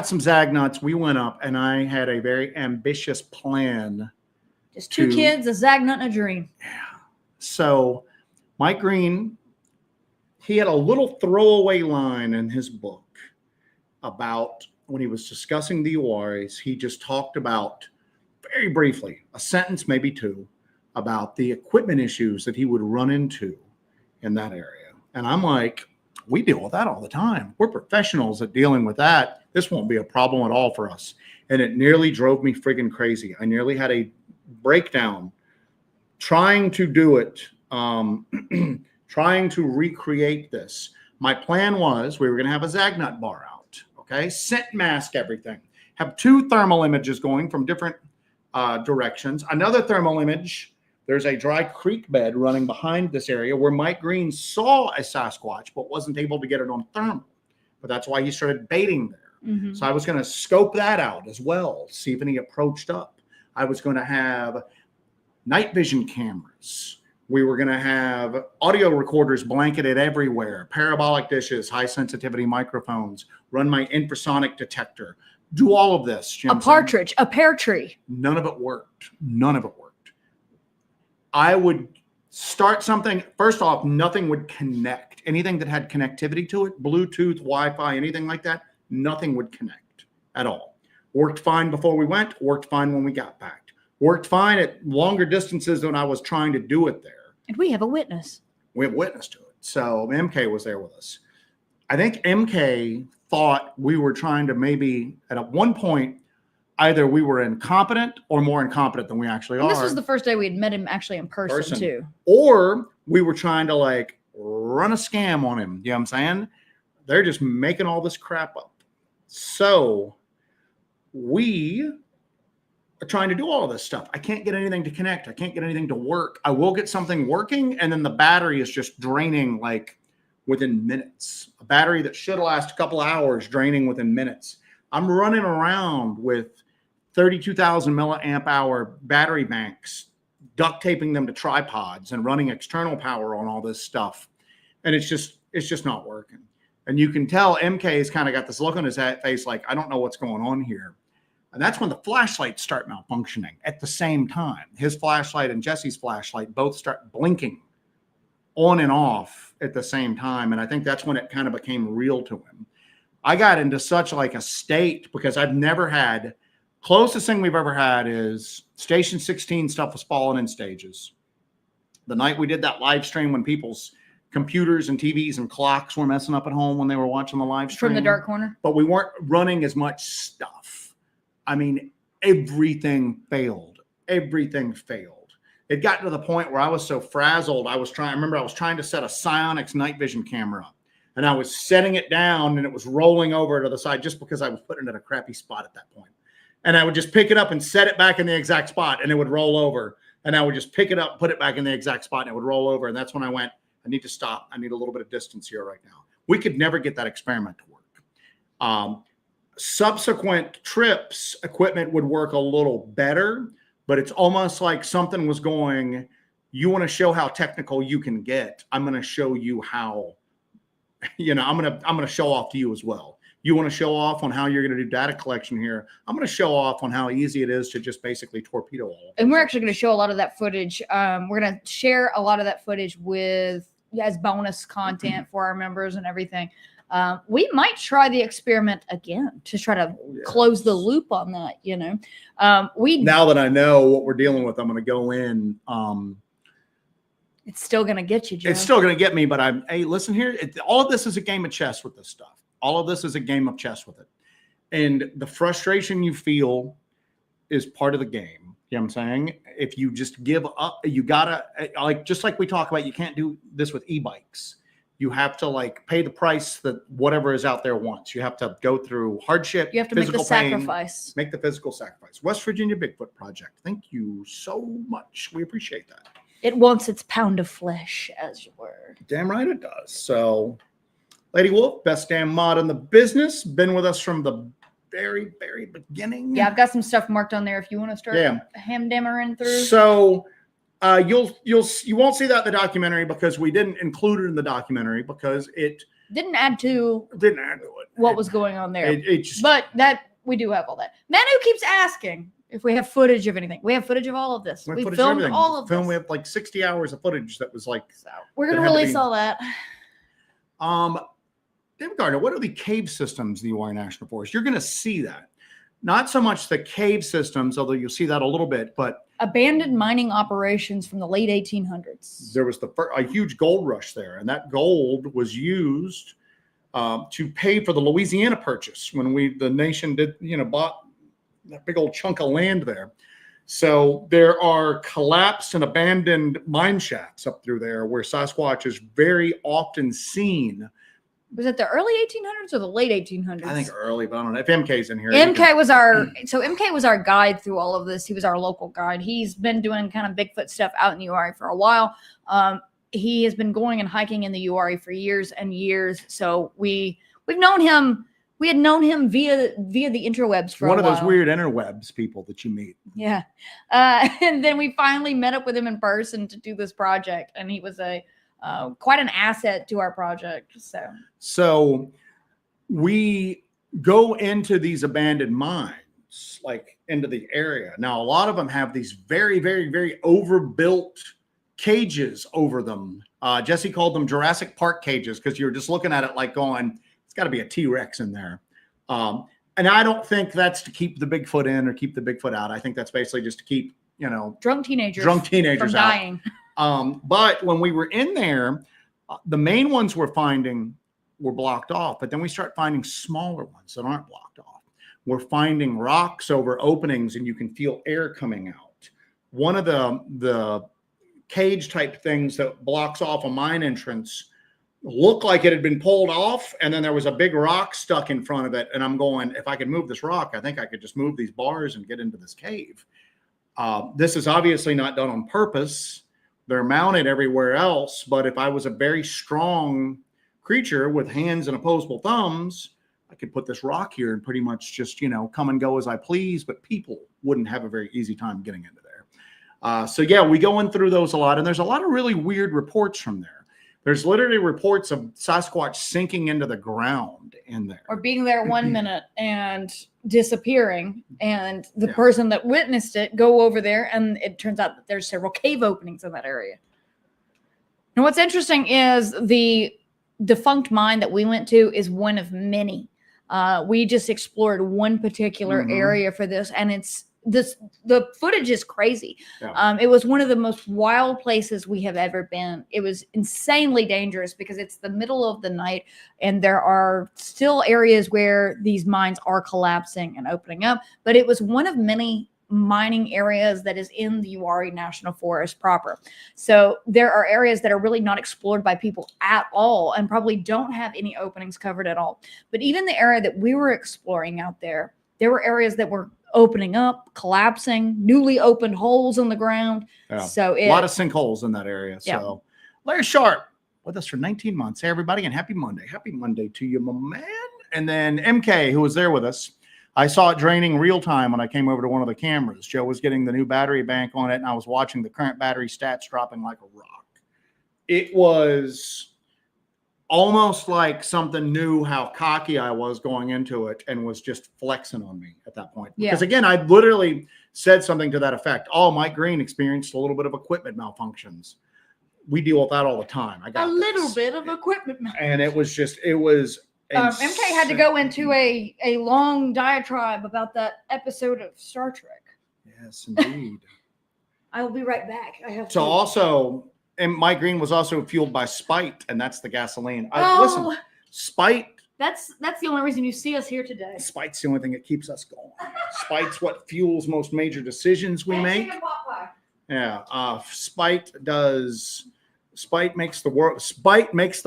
some Zagnuts. We went up, and I had a very ambitious plan. Just two kids, a Zagnut, and a dream. Yeah. So Mike Green, he had a little throwaway line in his book about when he was discussing the Uwharries. He just talked about, very briefly, a sentence, maybe two, about the equipment issues that he would run into in that area. And I'm like, We deal with that all the time. We're professionals at dealing with that. This won't be a problem at all for us. And it nearly drove me friggin' crazy. I nearly had a breakdown trying to do it, trying to recreate this. My plan was we were going to have a Zagnut bar out, okay? Scent mask everything. Have 2 thermal images going from different directions. Another thermal image, there's a dry creek bed running behind this area where Mike Green saw a Sasquatch but wasn't able to get it on thermal. But that's why he started baiting there. Mm-hmm. So I was going to scope that out as well, see if any approached up. I was going to have night vision cameras. We were going to have audio recorders blanketed everywhere, parabolic dishes, high sensitivity microphones, run my infrasonic detector, do all of this. A partridge, a pear tree. None of it worked. None of it worked. I would start something. First off, nothing would connect. Anything that had connectivity to it, Bluetooth, Wi-Fi, anything like that, nothing would connect at all. Worked fine before we went, worked fine when we got back. Worked fine at longer distances than I was trying to do it there. And we have a witness. We have witness to it. So MK was there with us. I think MK thought we were trying to maybe, at one point, either we were incompetent or more incompetent than we actually are. This was the first day we had met him actually in person too. Or we were trying to like run a scam on him. You know what I'm saying? They're just making all this crap up. So we are trying to do all of this stuff. I can't get anything to connect. I can't get anything to work. I will get something working, and then the battery is just draining like within minutes. A battery that should last a couple hours draining within minutes. I'm running around with 32,000 milliamp hour battery banks, duct taping them to tripods and running external power on all this stuff. And it's just not working. And you can tell MK's kind of got this look on his face like, I don't know what's going on here. And that's when the flashlights start malfunctioning at the same time. His flashlight and Jesse's flashlight both start blinking on and off at the same time. And I think that's when it kind of became real to him. I got into such like a state because I've never had, closest thing we've ever had is Station 16 stuff was falling in stages. The night we did that live stream when people's computers and TVs and clocks were messing up at home when they were watching the live stream. From the dark corner. But we weren't running as much stuff. I mean, everything failed. Everything failed. It got to the point where I was so frazzled. I was trying to set a Psionics night vision camera up. And I was setting it down and it was rolling over to the side just because I was putting it in a crappy spot at that point. And I would just pick it up and set it back in the exact spot and it would roll over. And I would just pick it up, put it back in the exact spot and it would roll over. And that's when I went, I need to stop. I need a little bit of distance here right now. We could never get that experiment to work. Subsequent trips, equipment would work a little better, but it's almost like something was going, you want to show how technical you can get. I'm going to show you how, I'm going to show off to you as well. You want to show off on how you're going to do data collection here. I'm going to show off on how easy it is to just basically torpedo all of it. And we're actually going to show a lot of that footage. We're going to share a lot of that footage as bonus content for our members and everything. We might try the experiment again to try to close the loop on that, now that I know what we're dealing with, I'm going to go in. It's still going to get you, Joe. It's still going to get me, but hey, listen here. All of this is a game of chess with this stuff. All of this is a game of chess with it. And the frustration you feel is part of the game. You know what I'm saying? If you just give up, you gotta, just like we talk about, you can't do this with e-bikes. You have to pay the price that whatever is out there wants. You have to go through hardship. You have to make the sacrifice. Make the physical sacrifice. West Virginia Bigfoot Project. Thank you so much. We appreciate that. It wants its pound of flesh, as you were. Damn right it does. So, Lady Wolf, best damn mod in the business. Been with us from the very, very beginning. Yeah, I've got some stuff marked on there if you want to start ham-dammering through. So you won't see that in the documentary because we didn't include it in the documentary because it didn't add to it. What was going on there. Just, but that we do have all that. Manu keeps asking if we have footage of anything. We have footage of all of this. We filmed all of this. We have 60 hours of footage that was we're gonna release all that. David Gardner, what are the cave systems in the Uwharrie National Forest? You're going to see that. Not so much the cave systems, although you'll see that a little bit, but abandoned mining operations from the late 1800s. There was a huge gold rush there, and that gold was used to pay for the Louisiana Purchase when the nation did, bought that big old chunk of land there. So there are collapsed and abandoned mine shafts up through there where Sasquatch is very often seen. Was it the early 1800s or the late 1800s? I think early, but I don't know if MK's in here. MK was our guide through all of this. He was our local guide. He's been doing kind of Bigfoot stuff out in the Uwharrie for a while. He has been going and hiking in the Uwharrie for years and years. So we've known him. We had known him via the interwebs for one a while. Of those weird interwebs people that you meet. Yeah. And then we finally met up with him in person to do this project. And he was quite an asset to our project. So we go into these abandoned mines, like into the area. Now, a lot of them have these very, very, very overbuilt cages over them. Jesse called them Jurassic Park cages because you're just looking at it like going, it's got to be a T-Rex in there. And I don't think that's to keep the Bigfoot in or keep the Bigfoot out. I think that's basically just to keep, drunk teenagers from out. Dying. But when we were in there, the main ones we're finding were blocked off, but then we start finding smaller ones that aren't blocked off. We're finding rocks over openings and you can feel air coming out. One of the cage type things that blocks off a mine entrance looked like it had been pulled off, and then there was a big rock stuck in front of it. And I'm going, if I could move this rock, I think I could just move these bars and get into this cave. This is obviously not done on purpose. They're mounted everywhere else. But if I was a very strong creature with hands and opposable thumbs, I could put this rock here and pretty much just, come and go as I please. But people wouldn't have a very easy time getting into there. So yeah, we go in through those a lot. And there's a lot of really weird reports from there. There's literally reports of Sasquatch sinking into the ground in there. Or being there 1 minute and disappearing. And the person that witnessed it go over there, and it turns out that there's several cave openings in that area. And what's interesting is the defunct mine that we went to is one of many. We just explored one particular area for this, and the footage is crazy. It was one of the most wild places we have ever been. It was insanely dangerous because it's the middle of the night and there are still areas where these mines are collapsing and opening up, but it was one of many mining areas that is in the Uwharrie National Forest proper. So there are areas that are really not explored by people at all and probably don't have any openings covered at all. But even the area that we were exploring out there were areas that were opening up, collapsing, newly opened holes in the ground. So a lot of sinkholes in that area. So Larry Sharp with us for 19 months. Hey, everybody, and happy Monday. Happy Monday to you, my man. And then MK, who was there with us, I saw it draining real time when I came over to one of the cameras. Joe was getting the new battery bank on it, and I was watching the current battery stats dropping like a rock. It was almost like something knew how cocky I was going into it and was just flexing on me at that point. Because again, I literally said something to that effect. Oh, Mike Green experienced a little bit of equipment malfunctions. We deal with that all the time. I got a little bit of equipment malfunction. And it was MK had to go into a long diatribe about that episode of Star Trek. Yes, indeed. I will be right back. I have so also. And Mike Green was also fueled by spite, and that's the gasoline. Listen, spite. That's the only reason you see us here today. Spite's the only thing that keeps us going. Spite's what fuels most major decisions we make. Yeah. Spite makes the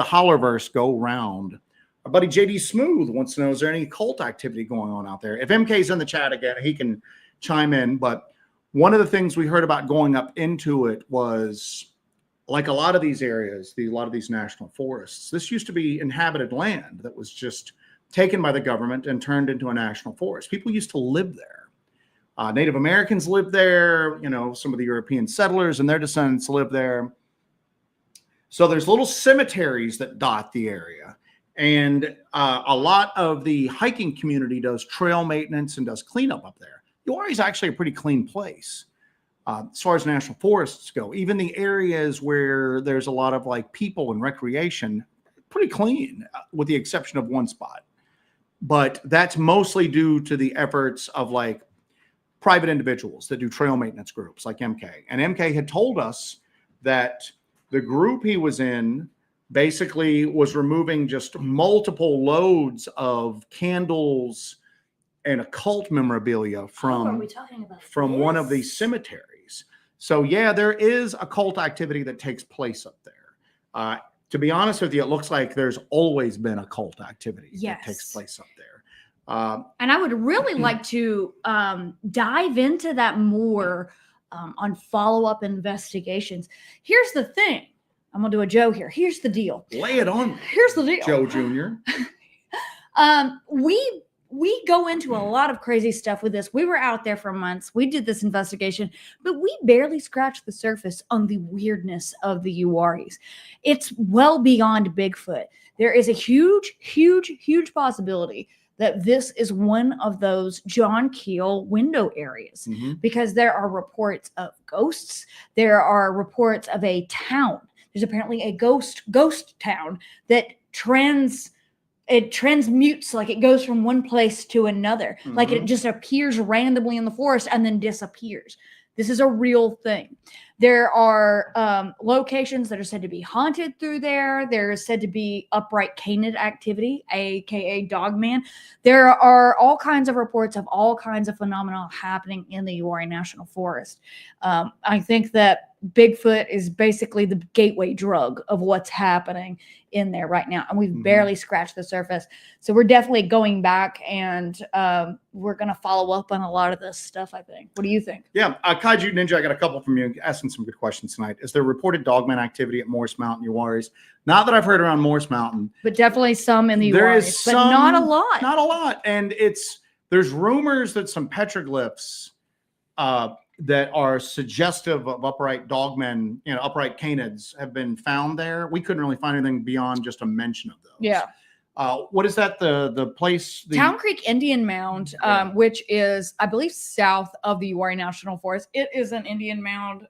Hollerverse go round. Our buddy JD Smooth wants to know, is there any cult activity going on out there? If MK's in the chat again, he can chime in. But one of the things we heard about going up into it was, like a lot of these areas, a lot of these national forests, this used to be inhabited land that was just taken by the government and turned into a national forest. People used to live there. Native Americans lived there. Some of the European settlers and their descendants lived there. So there's little cemeteries that dot the area. And a lot of the hiking community does trail maintenance and does cleanup up there. Uwharrie is actually a pretty clean place. As far as national forests go, even the areas where there's a lot of like people and recreation, pretty clean, with the exception of one spot. But that's mostly due to the efforts of like private individuals that do trail maintenance groups like MK. And MK had told us that the group he was in basically was removing just multiple loads of candles and occult memorabilia from one of these cemeteries. So yeah, there is occult activity that takes place up there. To be honest with you, it looks like there's always been occult activity that takes place up there. And I would really like to dive into that more on follow-up investigations. Here's the thing. I'm going to do a Joe here. Here's the deal. Lay it on me. Here's the deal. Joe Jr. We go into a lot of crazy stuff with this. We were out there for months. We did this investigation, but we barely scratched the surface on the weirdness of the Uwharries. It's well beyond Bigfoot. There is a huge possibility that this is one of those John Keel window areas, because there are reports of ghosts. There are reports of a town. There's apparently a ghost town that transmutes, like it goes from one place to another. Like it just appears randomly in the forest and then disappears. This is a real thing. There are locations that are said to be haunted through there. There is said to be upright canid activity, aka Dogman. There are all kinds of reports of all kinds of phenomena happening in the Uwharrie National Forest. I think that Bigfoot is basically the gateway drug of what's happening in there right now. And we've barely scratched the surface. So we're definitely going back and we're going to follow up on a lot of this stuff, I think. What do you think? Yeah. Kaiju Ninja, I got a couple from you asking some good questions tonight. Is there reported Dogman activity at Morse Mountain, Uwharries? Not that I've heard around Morse Mountain. But definitely some in the There Uwharries, is but some, not a lot. Not a lot. And there's rumors that some petroglyphs that are suggestive of upright dogmen, upright canids have been found there. We couldn't really find anything beyond just a mention of those. Yeah. What is that? The place? Town Creek Indian Mound, which is, I believe, south of the Uwharrie National Forest. It is an Indian mound.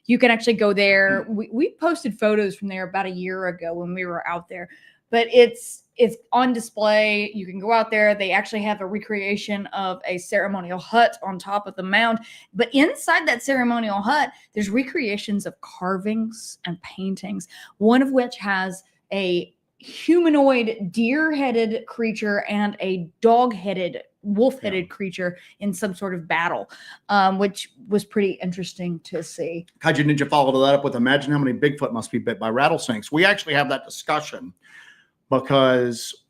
You can actually go there. We posted photos from there about a year ago when we were out there, but it's on display. You can go out there. They actually have a recreation of a ceremonial hut on top of the mound. But inside that ceremonial hut, there's recreations of carvings and paintings, one of which has a humanoid deer-headed creature and a dog-headed, wolf-headed creature in some sort of battle, which was pretty interesting to see. Kaiju Ninja followed that up with, imagine how many Bigfoot must be bit by rattlesnakes. We actually have that discussion because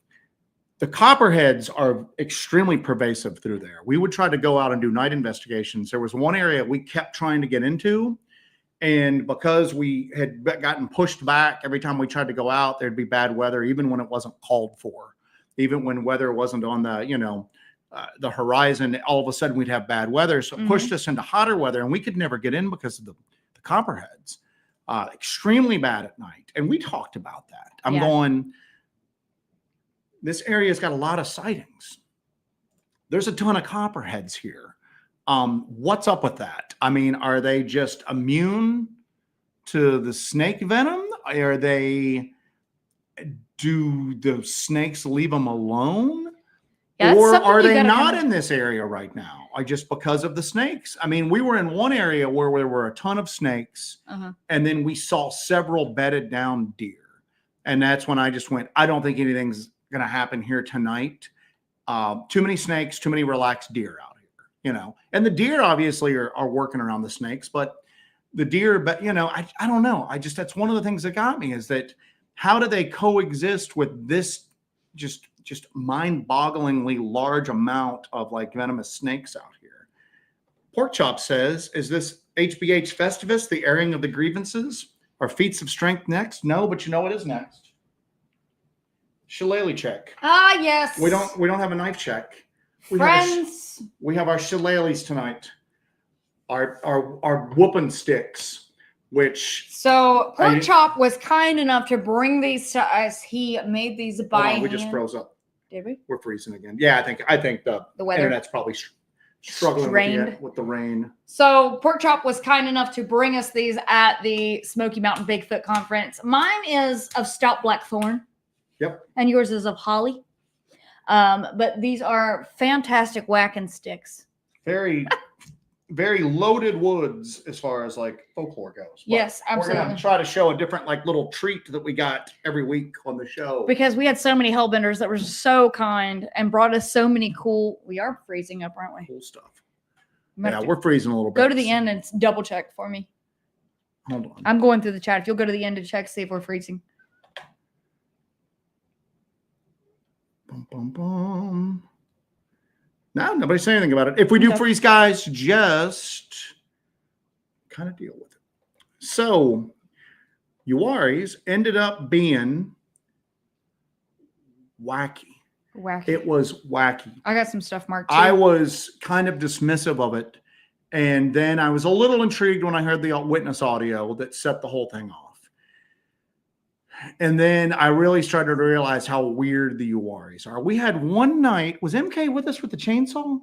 the copperheads are extremely pervasive through there. We would try to go out and do night investigations. There was one area we kept trying to get into, and because we had gotten pushed back every time we tried to go out, there'd be bad weather, even when it wasn't called for. Even when weather wasn't on the horizon, all of a sudden we'd have bad weather. So it pushed us into hotter weather, and we could never get in because of the copperheads. Extremely bad at night. And we talked about that. I'm going, this area's got a lot of sightings. There's a ton of copperheads here. What's up with that? I mean, are they just immune to the snake venom? Do the snakes leave them alone? Yeah, or are they not in this area right now? Just because of the snakes? I mean, we were in one area where there were a ton of snakes, and then we saw several bedded down deer. And that's when I just went, I don't think anything's going to happen here tonight. Too many snakes, too many relaxed deer out here, and the deer obviously are working around the snakes, but the deer, I don't know. That's one of the things that got me, is that how do they coexist with this just mind-bogglingly large amount of venomous snakes out here? Pork Chop says, is this HBH Festivus, the airing of the grievances? Are feats of strength next? No, but what is next? Shillelagh check. Ah, yes. We don't have a knife check. Friends. We have our shillelaghs tonight. Our whooping sticks, which. So Pork Chop was kind enough to bring these to us. He made these by hand. We just froze up. Did we? We're freezing again. Yeah, I think the weather. Internet's probably struggling with the rain. So Pork Chop was kind enough to bring us these at the Smoky Mountain Bigfoot Conference. Mine is of stout blackthorn. Yep. And yours is of holly. But these are fantastic whacking sticks. very, very loaded woods as far as like folklore goes. But Yes, absolutely. We're going to try to show a different like little treat that we got every week on the show. Because we had so many hellbenders that were so kind and brought us so many cool. We are freezing up, aren't we? Cool stuff. Yeah, Yeah, we're freezing a little bit. Go to the end and double check for me. Hold on. I'm going through the chat. If you'll go to the end to check, see if we're freezing. Bum, bum, bum. No, nobody's saying anything about it. If we do freeze, guys, just kind of deal with it. So, Uwharries ended up being wacky. Wacky. It was wacky. I got some stuff marked too. I was kind of dismissive of it. And then I was a little intrigued when I heard the witness audio that set the whole thing off. And then I really started to realize how weird the Uwharries are. We had one night, was MK with us with the chainsaw?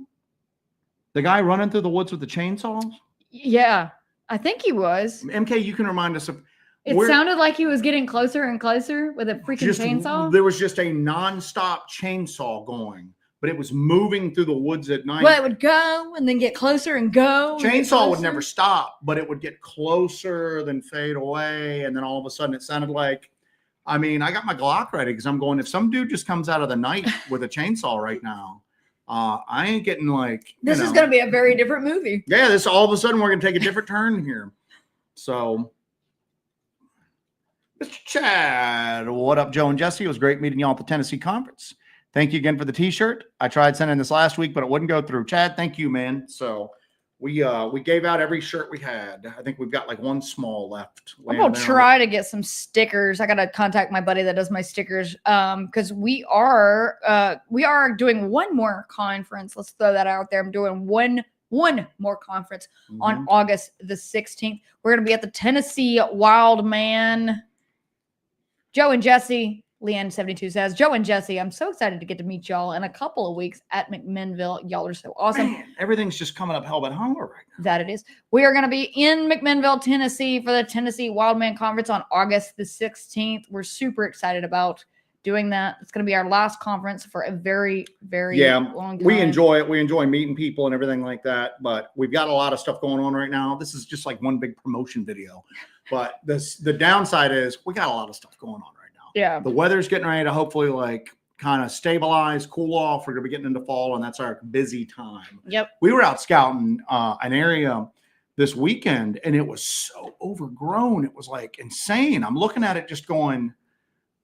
The guy running through the woods with the chainsaw? Yeah, I think he was. MK, you can remind us of. It sounded like he was getting closer and closer with a freaking chainsaw. There was just a nonstop chainsaw going, but it was moving through the woods at night. Well, it would go and then get closer and go. Chainsaw would never stop, but it would get closer, then fade away. And then all of a sudden it sounded like, I mean, I got my Glock ready because I'm going, if some dude just comes out of the night with a chainsaw right now, I ain't getting like. This is going to be a very different movie. Yeah, this all of a sudden we're going to take a different turn here. So, Mr. Chad, what up, Joe and Jesse? It was great meeting y'all at the Tennessee conference. Thank you again for the t-shirt. I tried sending this last week, but it wouldn't go through. Chad, thank you, man. So we gave out every shirt we had. I think we've got like one small left. I'm gonna try to get some stickers. I gotta contact my buddy that does my stickers. Because we are doing one more conference. Let's throw that out there. I'm doing one more conference on August the 16th. We're gonna be at the Tennessee Wild Man. Joe and Jesse. Leanne72 says, Joe and Jesse, I'm so excited to get to meet y'all in a couple of weeks at McMinnville. Y'all are so awesome. Man, everything's just coming up Hellbent hunger right now. That it is. We are going to be in McMinnville, Tennessee for the Tennessee Wildman Conference on August the 16th. We're super excited about doing that. It's going to be our last conference for a very, very long time. We enjoy it. We enjoy meeting people and everything like that, but we've got a lot of stuff going on right now. This is just like one big promotion video, but the downside is we got a lot of stuff going on right now. Yeah. The weather's getting ready to hopefully like kind of stabilize, cool off. We're going to be getting into fall, and that's our busy time. Yep. We were out scouting an area this weekend, and it was so overgrown. It was like insane. I'm looking at it just going,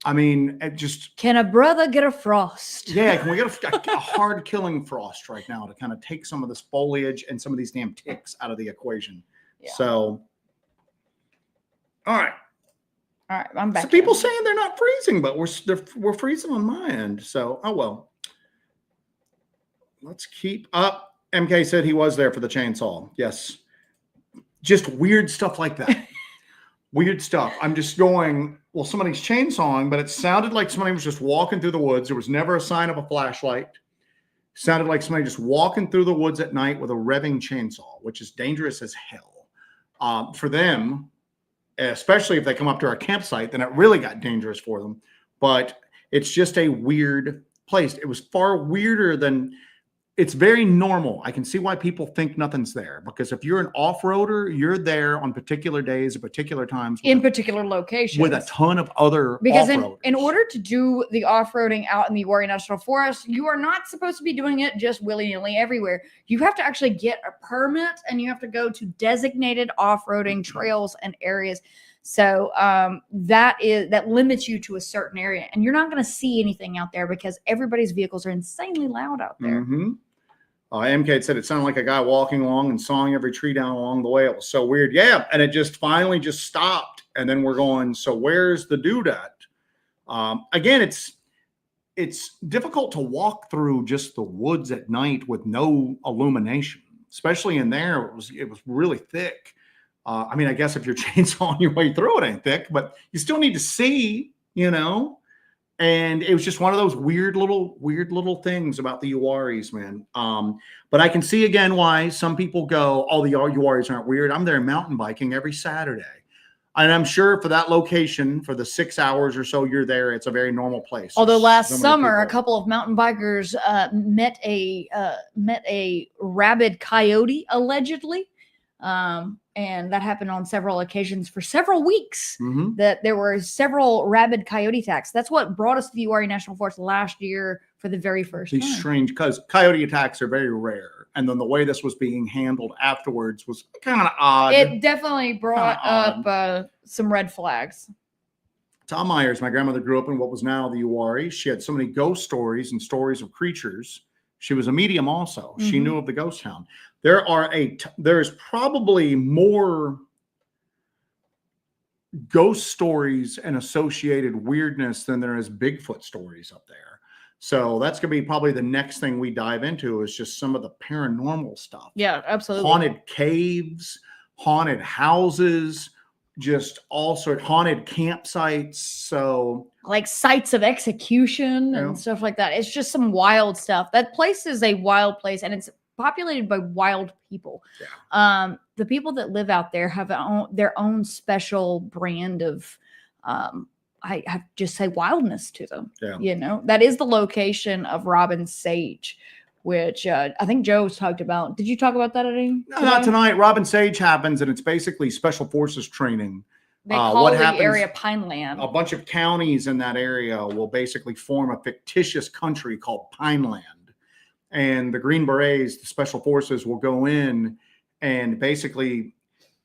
I mean, it just. Can a brother get a frost? Yeah. Can we get a hard killing frost right now to kind of take some of this foliage and some of these damn ticks out of the equation? Yeah. So, all right. All right, I'm back. So people saying they're not freezing, but we're freezing on my end. So, oh well. Let's keep up. MK said he was there for the chainsaw. Yes. Just weird stuff like that. Weird stuff. I'm just going, well, somebody's chainsawing, but it sounded like somebody was just walking through the woods. There was never a sign of a flashlight. It sounded like somebody just walking through the woods at night with a revving chainsaw, which is dangerous as hell. For them, especially if they come up to our campsite, then it really got dangerous for them. But it's just a weird place. It was far weirder than, it's very normal. I can see why people think nothing's there, because if you're an off-roader, you're there on particular days at particular times. In particular locations. With a ton of other because off-roaders. in order to do the off-roading out in the Uwharrie National Forest, you are not supposed to be doing it just willy-nilly everywhere. You have to actually get a permit, and you have to go to designated off-roading trails and areas. So that limits you to a certain area, and you're not going to see anything out there because everybody's vehicles are insanely loud out there. Mm-hmm. MK said it sounded like a guy walking along and sawing every tree down along the way. It was so weird. Yeah. And it just finally just stopped. And then we're going, so where's the dude at? Again, it's difficult to walk through just the woods at night with no illumination, especially in there. It was really thick. I mean, I guess if you're chainsawing your way through, it ain't thick, but you still need to see, And it was just one of those weird little things about the Uwharries, man. But I can see again why some people go, oh, the Uwharries aren't weird. I'm there mountain biking every Saturday. And I'm sure for that location, for the 6 hours or so you're there, it's a very normal place. Although There's last so many summer, a people. couple of mountain bikers met a rabid coyote allegedly, and that happened on several occasions for several weeks. Mhm. That there were several rabid coyote attacks. That's what brought us to the Uwharrie National Forest last year for the very first These time. strange, because coyote attacks are very rare. And then the way this was being handled afterwards was kind of odd. It definitely brought Kinda up some red flags. Tom Myers, my grandmother grew up in what was now the Uwharrie. She had so many ghost stories and stories of creatures. She was a medium also. She Mhm. knew of the ghost town. There's probably more ghost stories and associated weirdness than there is Bigfoot stories up there. So that's going to be probably the next thing we dive into, is just some of the paranormal stuff. Yeah, absolutely. Haunted caves, haunted houses, just all sorts, haunted campsites. So like sites of execution and Yeah. stuff like that. It's just some wild stuff. That place is a wild place, and it's populated by wild people. Yeah. The people that live out there have their own special brand of I have just say wildness to them. Yeah. You know, that is the location of Robin Sage, which I think Joe's talked about. Did you talk about that at any? No, not tonight. Robin Sage happens, and it's basically special forces training. They call the area Pineland. A bunch of counties in that area will basically form a fictitious country called Pineland. And the Green Berets, the special forces, will go in and basically,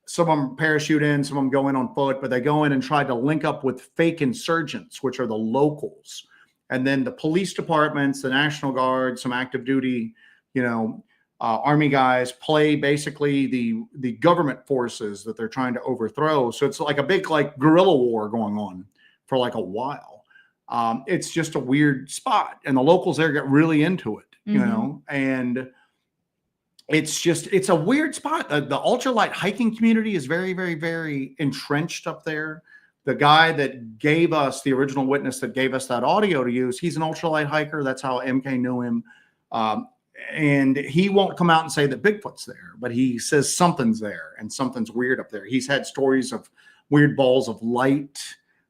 some of them parachute in, some of them go in on foot, but they go in and try to link up with fake insurgents, which are the locals. And then the police departments, the National Guard, some active duty, Army guys play basically the government forces that they're trying to overthrow. So it's like a big guerrilla war going on for like a while. It's just a weird spot, and the locals there get really into it, and it's a weird spot. The ultralight hiking community is very, very, very entrenched up there. The guy that gave us, the original witness that gave us that audio to use, he's an ultralight hiker. That's how MK knew him. And he won't come out and say that Bigfoot's there, but he says something's there and something's weird up there. He's had stories of weird balls of light,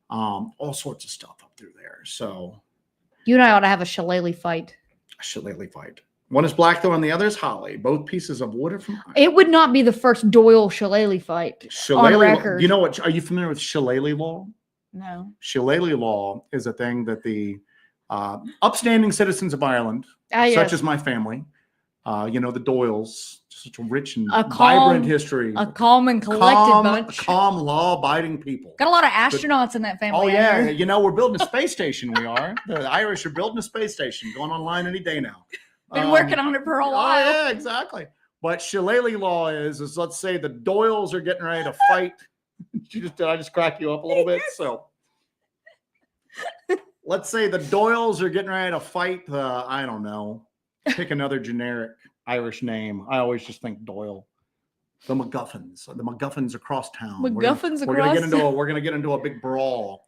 all sorts of stuff up through there. So you and I ought to have a shillelagh fight. A shillelagh fight. One is blackthorn and the other is holly. Both pieces of wood are from iron. It would not be the first Doyle shillelagh fight on record. You know what? Are you familiar with shillelagh law? No. Shillelagh law is a thing that the upstanding citizens of Ireland, such as my family, the Doyles, such a rich and vibrant history. A calm and collected bunch. Calm, law-abiding people. Got a lot of astronauts in that family. Oh, yeah. We're building a space station, we are. The Irish are building a space station, going online any day now. Been working on it for a while. Oh, yeah, exactly. But shillelagh law is let's say the Doyles are getting ready to fight. Did I just crack you up a little bit? So let's say the Doyles are getting ready to fight I don't know. Pick another generic Irish name. I always just think Doyle. The MacGuffins. The MacGuffins across town. We're gonna get into a big brawl.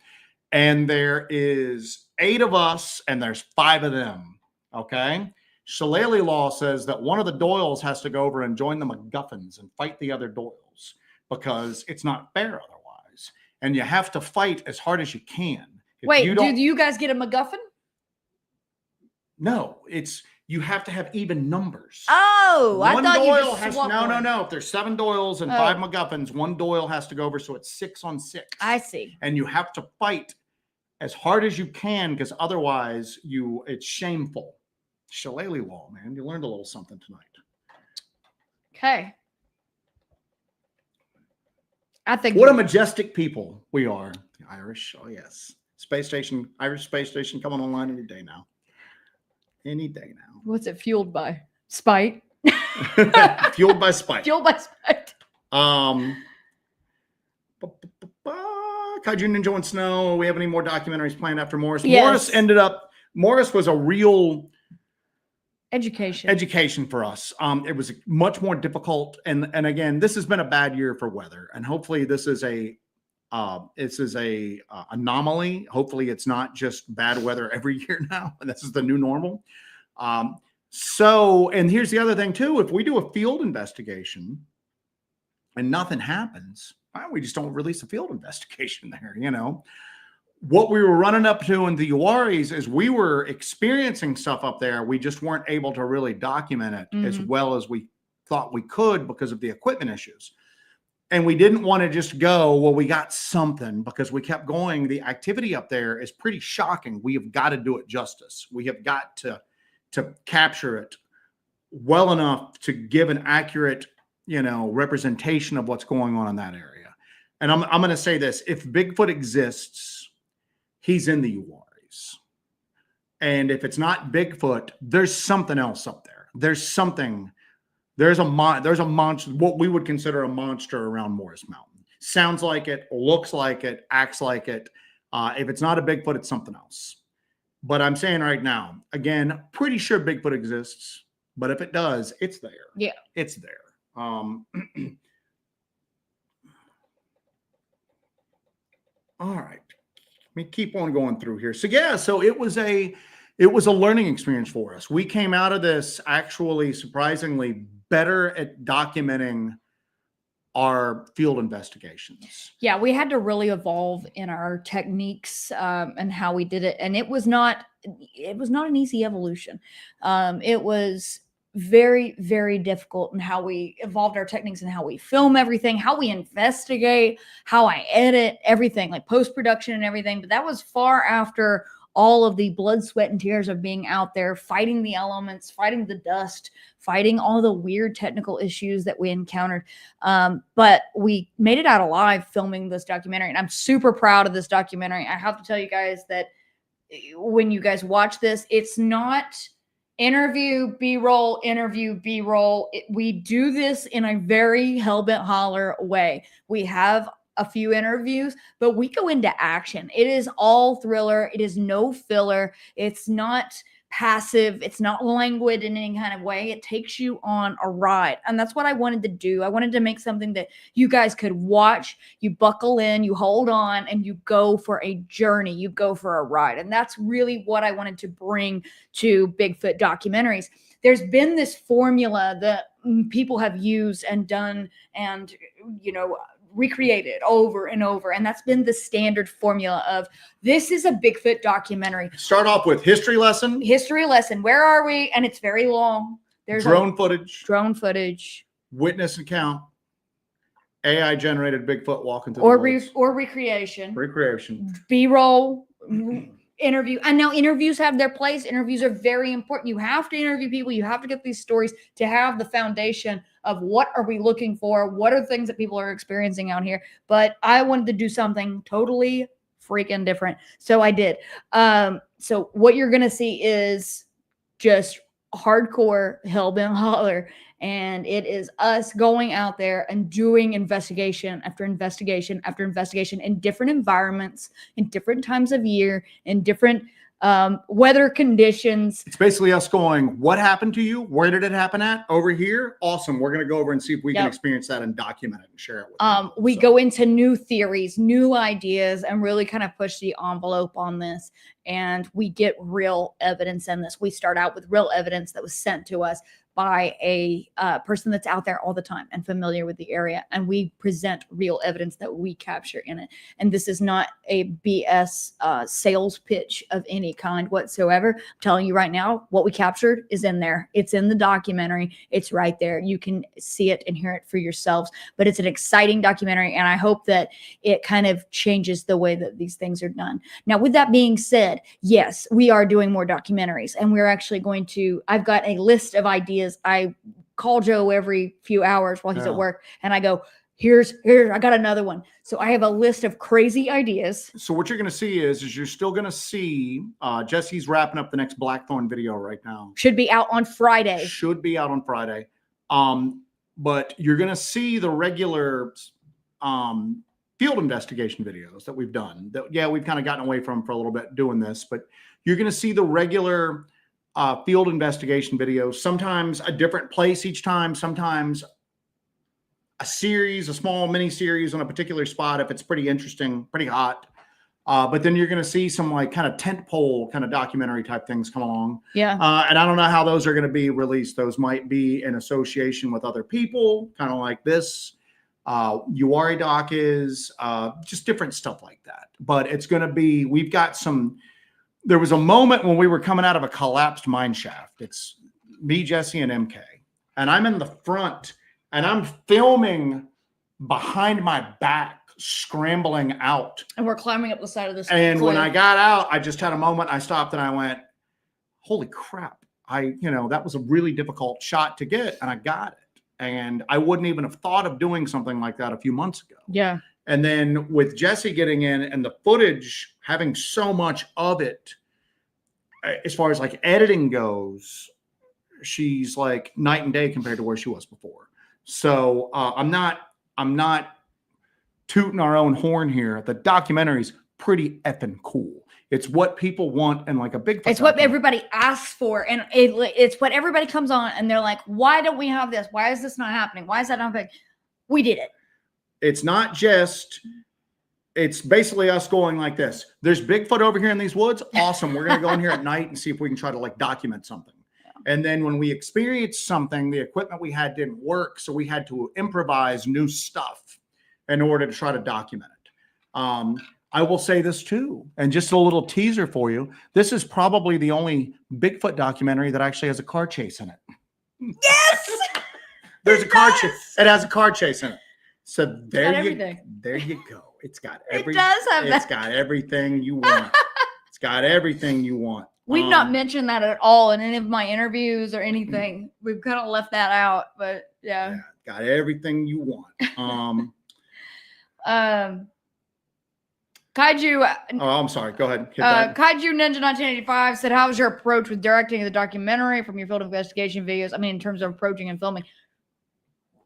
And there is 8 of us and there's 5 of them. Okay. Shillelagh law says that one of the Doyles has to go over and join the MacGuffins and fight the other Doyles because it's not fair otherwise. And you have to fight as hard as you can. Wait, do you guys get a MacGuffin? No, you have to have even numbers. Oh, I thought Doyle you just swapped one. No. If there's 7 Doyles and 5 MacGuffins, 1 Doyle has to go over, so it's 6 on 6. I see. And you have to fight as hard as you can because otherwise it's shameful. Shillelagh law, man. You learned a little something tonight. Okay. I think what a majestic people we are. The Irish. Oh, yes. Space station, Irish space station coming online any day now. Any day now. What's it fueled by? Spite. Fueled by spite. Fueled by spite. Kaiju Ninja and Snow. Do we have any more documentaries planned after Morris? Yes. Morris was a real education for us. It was much more difficult. And again, this has been a bad year for weather. And hopefully this is a anomaly. Hopefully it's not just bad weather every year now. And this is the new normal. And here's the other thing too. If we do a field investigation, and nothing happens, well, we just don't release a field investigation there, you know. What we were running up to in the Uwharries is we were experiencing stuff up there. We just weren't able to really document it as well as we thought we could because of the equipment issues. And we didn't want to just go, well, we got something, because we kept going. The activity up there is pretty shocking. We have got to do it justice. We have got to capture it well enough to give an accurate, you know, representation of what's going on in that area. And I'm going to say this: if Bigfoot exists, he's in the Uwharries. And if it's not Bigfoot, there's something else up there. There's a monster, what we would consider a monster around Morris Mountain. Sounds like it, looks like it, acts like it. If it's not a Bigfoot, it's something else. But I'm saying right now, again, pretty sure Bigfoot exists, but if it does, it's there. Yeah. It's there. All right. Let me keep on going through here. So yeah, so it was a learning experience for us. We came out of this actually surprisingly better at documenting our field investigations. Yeah, we had to really evolve in our techniques and how we did it, and it was not an easy evolution. It was very, very difficult in how we evolved our techniques and how we film everything, how we investigate, how I edit everything, like post-production and everything. But that was far after all of the blood, sweat, and tears of being out there, fighting the elements, fighting the dust, fighting all the weird technical issues that we encountered. But we made it out alive filming this documentary. And I'm super proud of this documentary. I have to tell you guys that when you guys watch this, it's not interview, B-roll, interview, B-roll. We do this in a very Hellbent Holler way. We have a few interviews, but we go into action. It is all thriller. It is no filler. It's not passive. It's not languid in any kind of way. It takes you on a ride. And that's what I wanted to do. I wanted to make something that you guys could watch, you buckle in, you hold on, and you go for a journey. You go for a ride. And that's really what I wanted to bring to Bigfoot documentaries. There's been this formula that people have used and done and, you know, recreated over and over. And that's been the standard formula of this is a Bigfoot documentary. Start off with history lesson. History lesson. Where are we? And it's very long. There's drone footage, witness account, AI generated Bigfoot walking through the woods. Or recreation. B-roll. Interview. And now interviews have their place. Interviews are very important. You have to interview people. You have to get these stories to have the foundation of what are we looking for? What are things that people are experiencing out here? But I wanted to do something totally freaking different. So I did. So what you're going to see is just hardcore Hellbent Holler. And it is us going out there and doing investigation after investigation after investigation in different environments, in different times of year, in different weather conditions. It's basically us going, what happened to you? Where did it happen at? Over here? Awesome. We're going to go over and see if we can experience that and document it and share it with you. We go into new theories, new ideas, and really kind of push the envelope on this. And we get real evidence in this. We start out with real evidence that was sent to us by a person that's out there all the time and familiar with the area. And we present real evidence that we capture in it. And this is not a BS sales pitch of any kind whatsoever. I'm telling you right now, what we captured is in there. It's in the documentary. It's right there. You can see it and hear it for yourselves. But it's an exciting documentary. And I hope that it kind of changes the way that these things are done. Now, with that being said, yes, we are doing more documentaries. And we're actually going to, I've got a list of ideas. I call Joe every few hours while he's at work and I go, here's, I got another one. So I have a list of crazy ideas. So what you're going to see is you're still going to see Jesse's wrapping up the next Blackthorn video right now. Should be out on Friday. But you're going to see the regular field investigation videos that we've done that, we've kind of gotten away from for a little bit doing this, but you're going to see the regular field investigation videos, sometimes a different place each time, sometimes a small mini series on a particular spot if it's pretty interesting, pretty hot. But then you're going to see some like kind of tent pole kind of documentary type things come along. Yeah. And I don't know how those are going to be released. Those might be in association with other people, kind of like this. Uwharrie dock is, just different stuff like that. But it's going to be, we've got some, there was a moment when we were coming out of a collapsed mine shaft. It's me, Jesse, and MK. And I'm in the front and I'm filming behind my back, scrambling out. And we're climbing up the side of this. And cliff. when I got out, I just had a moment. I stopped and I went, holy crap. That was a really difficult shot to get and I got it. And I wouldn't even have thought of doing something like that a few months ago. Yeah. And then with Jesse getting in and the footage, having so much of it, as far as like editing goes, she's like night and day compared to where she was before. So I'm not tooting our own horn here. The documentary's pretty effing cool. It's what people want and like a Bigfoot. It's what everybody asks for. And it's what everybody comes on and they're like, why don't we have this? Why is this not happening? Why is that not happening? We did it. It's not just, it's basically us going like this. There's Bigfoot over here in these woods. Awesome. We're going to go in here at night and see if we can try to like document something. Yeah. And then when we experienced something, the equipment we had didn't work. So we had to improvise new stuff in order to try to document it. I will say this too, and just a little teaser for you. This is probably the only Bigfoot documentary that actually has a car chase in it. Yes! There's a car chase. It has a car chase in it. So there you go. It's got everything. It does have that. It's got everything you want. It's got everything you want. We've not mentioned that at all in any of my interviews or anything. We've kind of left that out, but yeah. Got everything you want. Kaiju. Oh, I'm sorry. Go ahead. Kaiju Ninja 1985 said, "How was your approach with directing the documentary from your field investigation videos? I mean, in terms of approaching and filming."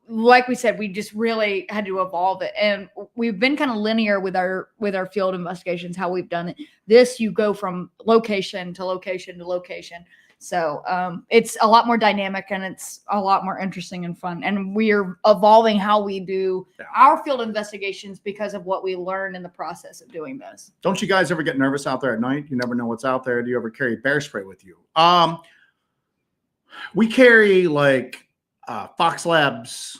Like we said, we just really had to evolve it, and we've been kind of linear with our field investigations. How we've done it. This, you go from location to location to location. So it's a lot more dynamic and it's a lot more interesting and fun. And we're evolving how we do our field investigations because of what we learned in the process of doing this. Don't you guys ever get nervous out there at night? You never know what's out there. Do you ever carry bear spray with you? We carry like Fox Labs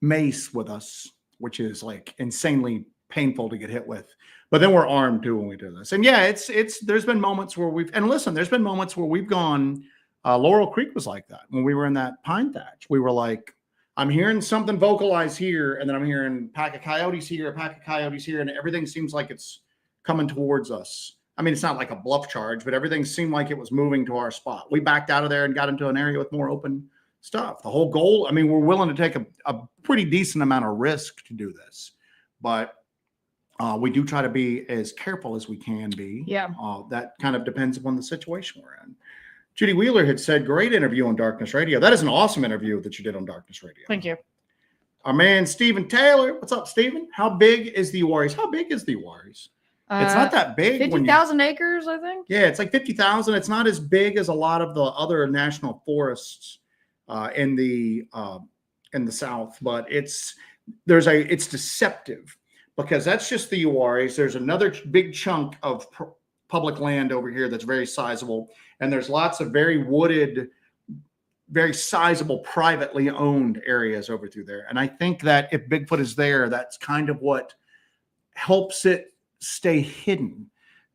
mace with us, which is like insanely painful to get hit with. But then we're armed too when we do this. And yeah, there's been moments where there's been moments where we've gone, Laurel Creek was like that. When we were in that pine thatch, we were like, I'm hearing something vocalized here. And then I'm hearing a pack of coyotes here, and everything seems like it's coming towards us. I mean, it's not like a bluff charge, but everything seemed like it was moving to our spot. We backed out of there and got into an area with more open stuff. The whole goal, I mean, we're willing to take a pretty decent amount of risk to do this, but we do try to be as careful as we can be. Yeah. That kind of depends upon the situation we're in. Judy Wheeler had said, great interview on Darkness Radio. That is an awesome interview that you did on Darkness Radio. Thank you. Our man, Stephen Taylor. What's up, Stephen? How big is the Uwharries? How big is the Uwharries? It's not that big. 50,000 acres, I think. Yeah, it's like 50,000. It's not as big as a lot of the other national forests in the South, but it's deceptive. Because that's just the Uwharries. There's another big chunk of public land over here that's very sizable. And there's lots of very wooded, very sizable, privately owned areas over through there. And I think that if Bigfoot is there, that's kind of what helps it stay hidden.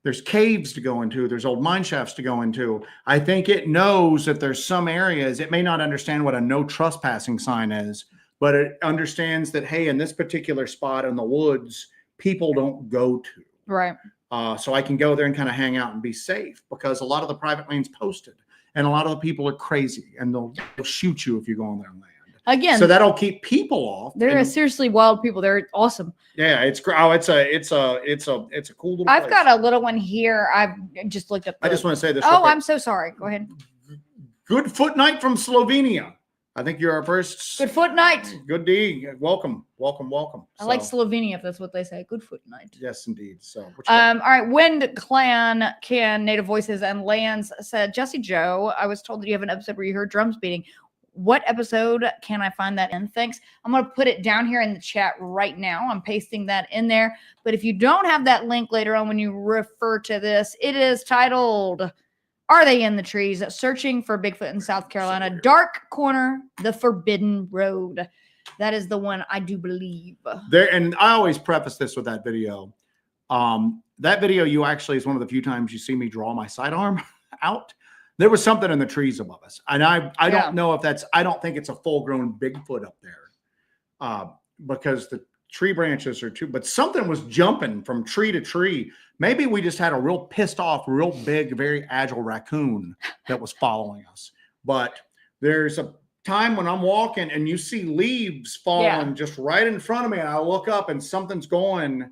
There's caves to go into. There's old mine shafts to go into. I think it knows that there's some areas. It may not understand what a no trespassing sign is, but it understands that, hey, in this particular spot in the woods, people don't go to. Right. So I can go there and kind of hang out and be safe because a lot of the private land's posted and a lot of the people are crazy and they'll shoot you if you go on their land. Again. So that'll keep people off. They're seriously wild people. They're awesome. Yeah, it's a cool little I've place. got a little one here. I've just looked up. I just want to say this. Oh, I'm so sorry. Go ahead. Good foot night from Slovenia. I think you're our first. Good foot night. Good D. Welcome. I like Slovenia, if that's what they say. Good foot night. Yes, indeed. So, all right. Wind Clan, Native Voices, and Lands said, Jesse Joe, I was told that you have an episode where you heard drums beating. What episode can I find that in? Thanks. I'm going to put it down here in the chat right now. I'm pasting that in there. But if you don't have that link later on when you refer to this, it is titled, Are They in the Trees? Searching for Bigfoot in South Carolina. Dark Corner, The Forbidden Road. That is the one I do believe. There, and I always preface this with that video. That video you actually is one of the few times you see me draw my sidearm out. There was something in the trees above us. And I don't know if that's, I don't think it's a full-grown Bigfoot up there. Because the tree branches are too, but something was jumping from tree to tree. Maybe we just had a real pissed off, real big, very agile raccoon that was following us. But there's a time when I'm walking and you see leaves falling just right in front of me, and I look up and something's going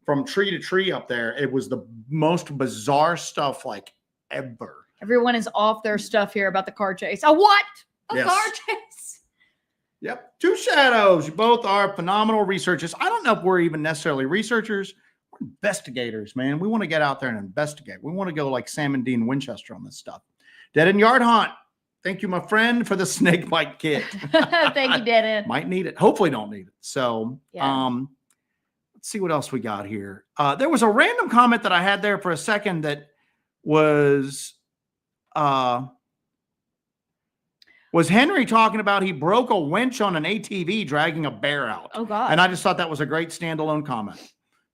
from tree to tree up there. It was the most bizarre stuff like ever. Everyone is off their stuff here about the car chase. A what? A car chase? Yep. Two Shadows. You both are phenomenal researchers. I don't know if we're even necessarily researchers. We're investigators, man. We want to get out there and investigate. We want to go like Sam and Dean Winchester on this stuff. Dead End Yard Hunt. Thank you, my friend, for the snake bite kit. Thank you, Dead End. Might need it. Hopefully don't need it. So, let's see what else we got here. There was a random comment that I had there for a second that was Henry talking about he broke a winch on an ATV dragging a bear out. Oh, God. And I just thought that was a great standalone comment.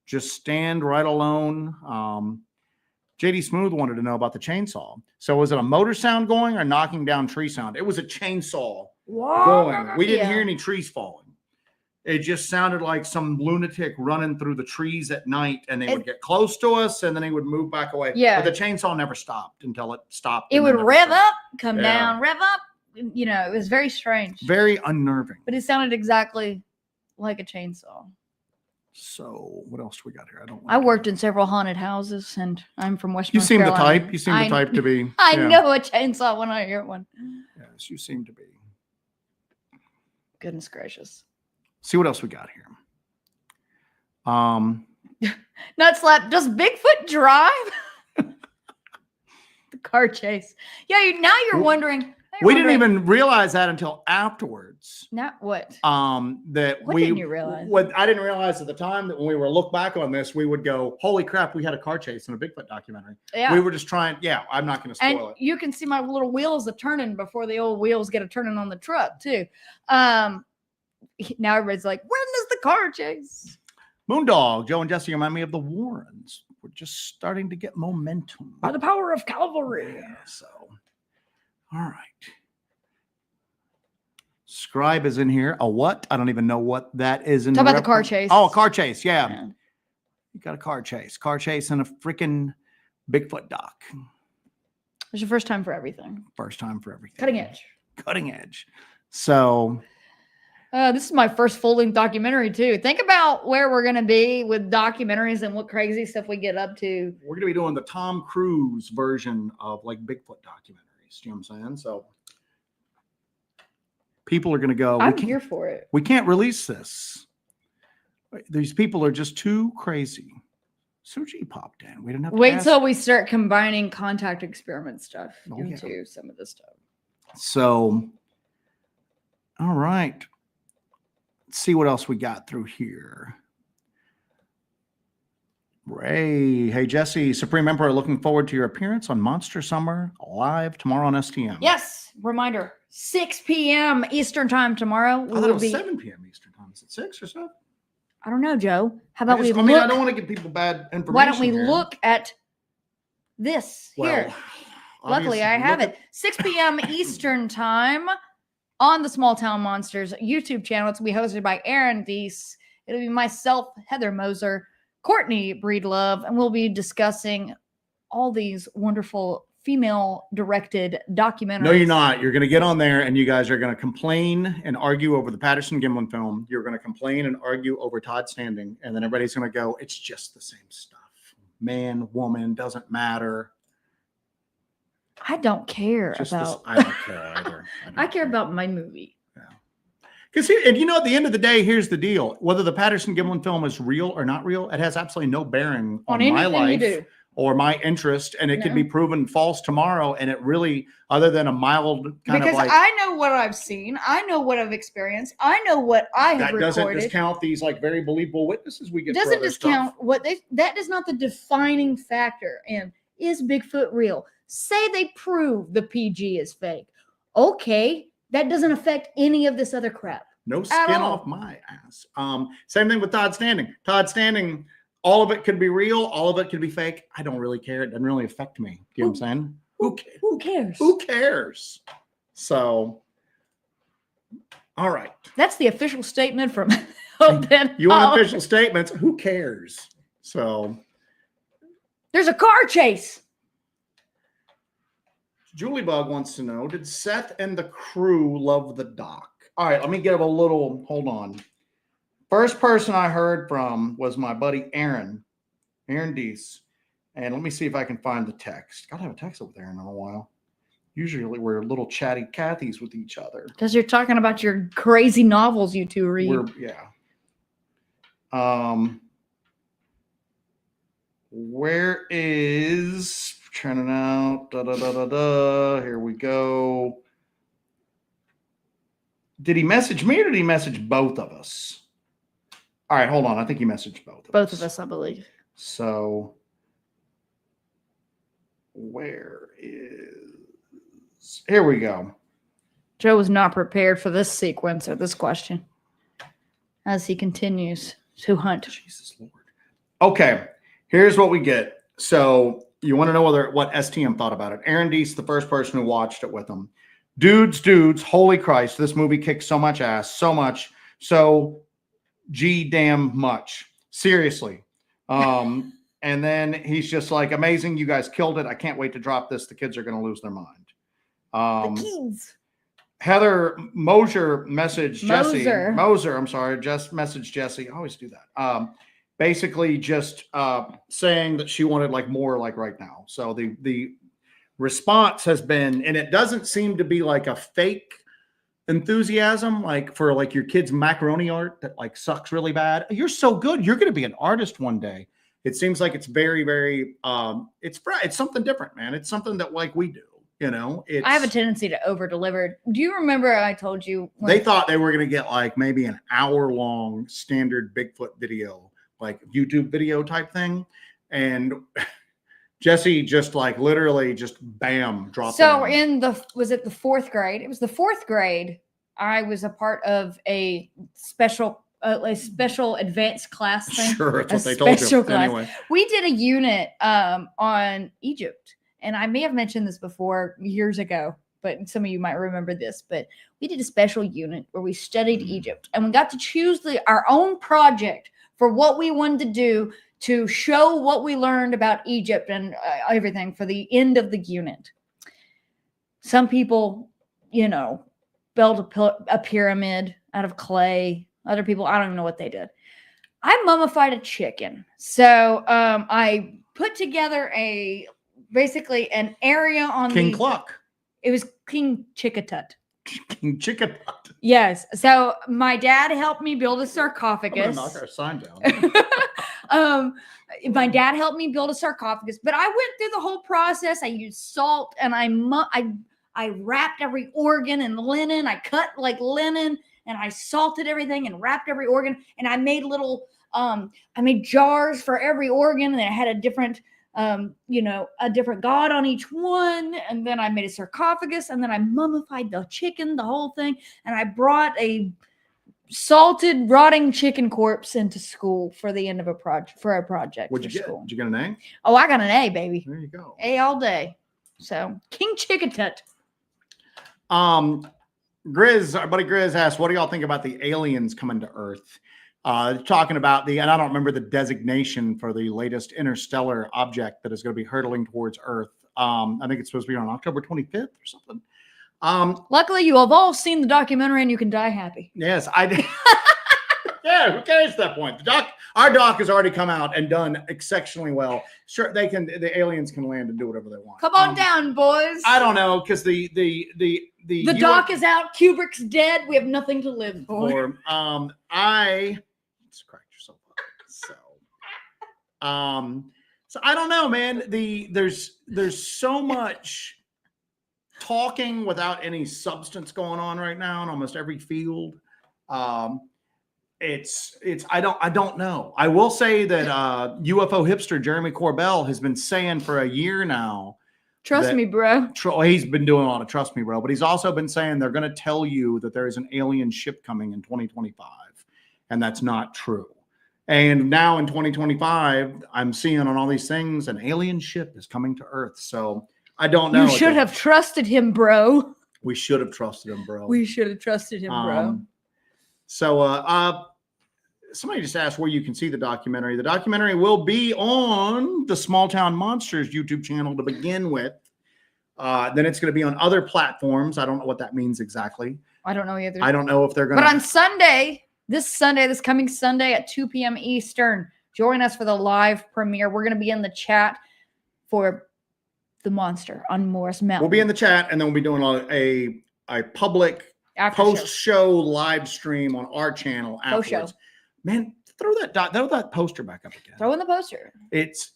Just stand right alone. JD Smooth wanted to know about the chainsaw. So was it a motor sound going or knocking down tree sound? It was a chainsaw going. We didn't hear any trees falling. It just sounded like some lunatic running through the trees at night, and they would get close to us and then he would move back away. Yeah. But the chainsaw never stopped until it stopped. It would rev up, come down, rev up. You know, it was very strange. Very unnerving. But it sounded exactly like a chainsaw. So what else do we got here? I worked in several haunted houses, and I'm from West North Carolina. The type. You seem the type to be. I know a chainsaw when I hear one. Yes, you seem to be. Goodness gracious. See what else we got here. Nut slap. Does Bigfoot drive? The car chase. Yeah, now you're wondering. We didn't even realize that until afterwards. Not what? That what didn't you realize? What I didn't realize at the time that when we were look back on this, we would go, "Holy crap, we had a car chase in a Bigfoot documentary." Yeah. We were just trying. Yeah, I'm not going to spoil it. You can see my little wheels are turning before the old wheels get a turning on the truck too. Now everybody's like, "When is the car chase?" Moondog, Joe and Jesse remind me of the Warrens. We're just starting to get momentum by the power of cavalry. Yeah, so. All right. Scribe is in here. A what? I don't even know what that is. Talk about the car chase. Oh, a car chase. Yeah. You got a car chase. Car chase and a freaking Bigfoot doc. It's your first time for everything. First time for everything. Cutting edge. Cutting edge. So. This is my first full-length documentary too. Think about where we're going to be with documentaries and what crazy stuff we get up to. We're going to be doing the Tom Cruise version of like Bigfoot documentaries. You know what I'm saying? So people are going to go, I'm here for it. We can't release this. These people are just too crazy. Suji popped in. We didn't have to wait till we start combining contact experiment stuff into some of this stuff. So, all right. Let's see what else we got through here. Ray, hey Jesse, Supreme Emperor, looking forward to your appearance on Monster Summer live tomorrow on STM. Yes, reminder, 6 p.m. Eastern time tomorrow. I thought it was 7 p.m. Eastern time. Is it 6 or so? I don't know, Joe. How about I don't want to give people bad information. Why don't we look at this here? Luckily, I have it. 6 p.m. Eastern time on the Small Town Monsters YouTube channel. It's going to be hosted by Aaron Deese. It'll be myself, Heather Moser, Courtney Breedlove, and we'll be discussing all these wonderful female-directed documentaries. No, you're not. You're going to get on there, and you guys are going to complain and argue over the Patterson-Gimlin film. You're going to complain and argue over Todd Standing, and then everybody's going to go, it's just the same stuff. Man, woman, doesn't matter. I don't care about... I don't care either. I care about my movie. Because and you know, at the end of the day, here's the deal: whether the Patterson-Gimlin film is real or not real, it has absolutely no bearing on my life or my interest, and it could be proven false tomorrow. And it really, other than a mild kind of like, I know what I've seen, I know what I've experienced, I know what I have recorded. That doesn't discount these like very believable witnesses we get. Doesn't discount what they. That is not the defining factor. And is Bigfoot real? Say they prove the PG is fake. Okay. That doesn't affect any of this other crap. No skin off my ass. Same thing with Todd Standing. Todd Standing, all of it could be real, all of it could be fake. I don't really care. It doesn't really affect me. You know what I'm saying? Who cares? Who cares? So, all right. That's the official statement from Hellbent. You want official statements? Who cares? So, there's a car chase. Julie Bug wants to know, did Seth and the crew love the doc? All right, let me give a little, hold on. First person I heard from was my buddy Aaron Deese. And let me see if I can find the text. Gotta have a text over there in a while. Usually we're little chatty Cathys with each other. Because you're talking about your crazy novels you two read. Where is turning out? Here we go. Did he message me or did he message both of us? All right, hold on. I think he messaged both of us. Both of us, I believe. So, where is... Here we go. Joe was not prepared for this sequence or this question as he continues to hunt. Jesus Lord. Okay, here's what we get. So, you want to know what STM thought about it. Aaron Deese, the first person who watched it with him. Dudes, holy Christ, this movie kicks so much ass, so much, so damn much. Seriously. And then he's just like, amazing, you guys killed it. I can't wait to drop this. The kids are going to lose their mind. The kids. Heather Moser messaged Jesse. Moser. I'm sorry, just messaged Jesse. I always do that. Basically just saying that she wanted like more like right now. So the response has been, and it doesn't seem to be like a fake enthusiasm, like for like your kid's macaroni art that like sucks really bad. You're so good. You're going to be an artist one day. It seems like it's very, very, it's something different, man. It's something that like we do, you know. I have a tendency to over deliver. Do you remember I told you they thought they were going to get like maybe an hour-long standard Bigfoot video, like YouTube video type thing, and Jesse just like literally just bam dropped. So was it the fourth grade? It was the fourth grade. I was a part of a special advanced class thing. Sure, that's what they told you. Class. Anyway, we did a unit on Egypt, and I may have mentioned this before years ago, but some of you might remember this. But we did a special unit where we studied Egypt, and we got to choose our own project for what we wanted to do to show what we learned about Egypt and everything for the end of the unit. Some people, built a pyramid out of clay. Other people, I don't even know what they did. I mummified a chicken. So I put together basically an area on King Cluck. It was King Chickatut. King Chickatut. Yes. So my dad helped me build a sarcophagus. I'm gonna knock our sign down. My dad helped me build a sarcophagus, but I went through the whole process. I used salt and I wrapped every organ in linen. I cut like linen and I salted everything and wrapped every organ. And I made I made jars for every organ, and it had a different, a different god on each one. And then I made a sarcophagus, and then I mummified the chicken, the whole thing. And I brought a salted rotting chicken corpse into school for the end of a project What'd you get? Did you get an A? Oh, I got an A, baby. There you go. A all day. So King Chickatut. Grizz, our buddy Grizz asked, what do y'all think about the aliens coming to Earth? Talking about and I don't remember the designation for the latest interstellar object that is going to be hurtling towards Earth. I think it's supposed to be on October 25th or something. Luckily, you have all seen the documentary and you can die happy. Yes, I did. Yeah, who cares at that point? Our doc has already come out and done exceptionally well. Sure, the aliens can land and do whatever they want. Come on down, boys. I don't know, because the doc is out. Kubrick's dead. We have nothing to live for. Let's crack yourself up. So I don't know, man. There's so much talking without any substance going on right now in almost every field. I don't know. I will say that UFO hipster Jeremy Corbell has been saying for a year now Trust me, bro. He's been doing a lot of trust me, bro. But he's also been saying they're going to tell you that there is an alien ship coming in 2025. And that's not true. And now in 2025, I'm seeing on all these things, an alien ship is coming to Earth. So I don't know. You should have trusted him, bro. We should have trusted him, bro. We should have trusted him, bro. So somebody just asked where you can see the documentary. The documentary will be on the Small Town Monsters YouTube channel to begin with. Then it's going to be on other platforms. I don't know what that means exactly. I don't know either. I don't know if they're going to. But on Sunday, this coming Sunday at 2 p.m. Eastern, join us for the live premiere. We're going to be in the chat for the monster on Morris Mountain. We'll be in the chat, and then we'll be doing a public post-show live stream on our channel afterwards. Man, throw that poster back up again. Throw in the poster. It's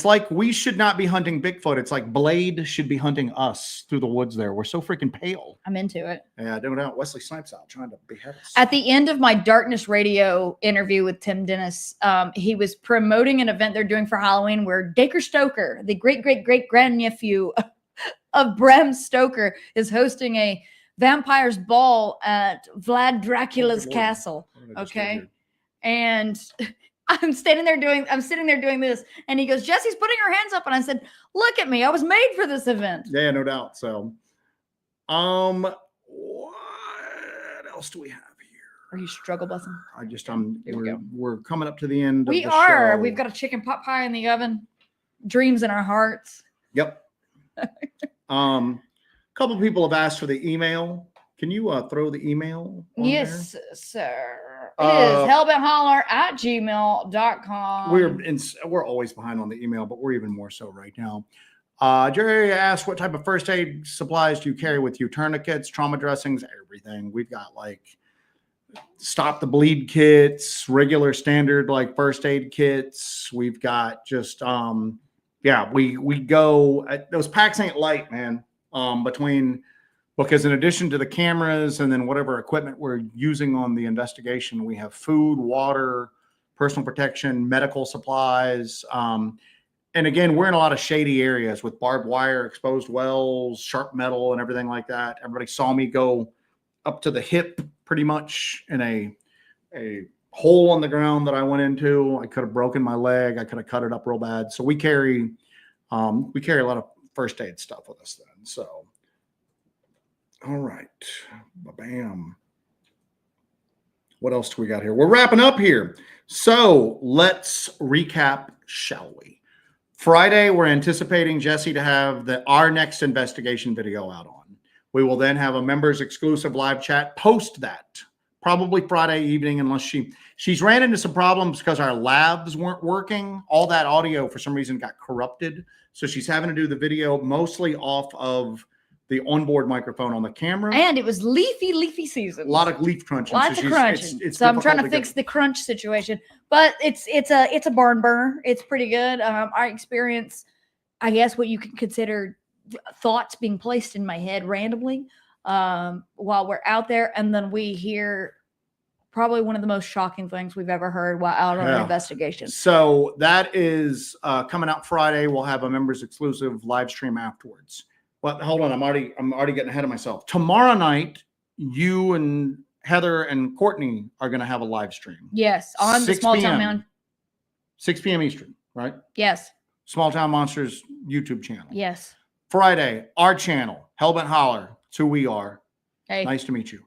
like we should not be hunting Bigfoot. It's like Blade should be hunting us through the woods there. We're so freaking pale. I'm into it. Yeah, no doubt. Wesley Snipes out trying to behead us. At the end of my Darkness Radio interview with Tim Dennis, he was promoting an event they're doing for Halloween where Dacre Stoker, the great-great-great-grandnephew of Bram Stoker, is hosting a vampires ball at Vlad Dracula's castle. Okay. And I'm sitting there doing this, and he goes, Jesse's putting her hands up, and I said, look at me, I was made for this event. Yeah, no doubt. So what else do we have here? Are you struggle bussing? We're coming up to the end. We are. Show. We've got a chicken pot pie in the oven. Dreams in our hearts. Yep. Couple people have asked for the email. Can you throw the email on yes, there? Sir. It is hellbentholler@gmail.com. We're always behind on the email, but we're even more so right now. Jerry asked, what type of first aid supplies do you carry with you? Tourniquets, trauma dressings, everything. We've got like stop the bleed kits, regular standard like first aid kits. We've got just we go. Those packs ain't light, man. Because in addition to the cameras and then whatever equipment we're using on the investigation, we have food, water, personal protection, medical supplies. And again, we're in a lot of shady areas with barbed wire, exposed wells, sharp metal, and everything like that. Everybody saw me go up to the hip pretty much in a hole on the ground that I went into. I could have broken my leg. I could have cut it up real bad. So we carry a lot of first aid stuff with us then. So. All right. Bam. What else do we got here? We're wrapping up here. So let's recap, shall we? Friday, we're anticipating Jesse to have our next investigation video out on. We will then have a members exclusive live chat post that, probably Friday evening, unless she's ran into some problems because our labs weren't working. All that audio for some reason got corrupted. So she's having to do the video mostly off of the onboard microphone on the camera. And it was leafy season. A lot of leaf crunching. Lots of crunching. So I'm trying to fix the crunch situation. But it's a barn burner. It's pretty good. I experience, I guess, what you could consider thoughts being placed in my head randomly while we're out there. And then we hear probably one of the most shocking things we've ever heard while out on an investigation. So that is coming out Friday. We'll have a members exclusive live stream afterwards. But hold on, I'm already getting ahead of myself. Tomorrow night, you and Heather and Courtney are going to have a live stream. Yes, on the Small Town Mountain. 6 p.m. Eastern, right? Yes. Small Town Monsters YouTube channel. Yes. Friday, our channel, Hellbent Holler. It's who we are. Hey. Nice to meet you.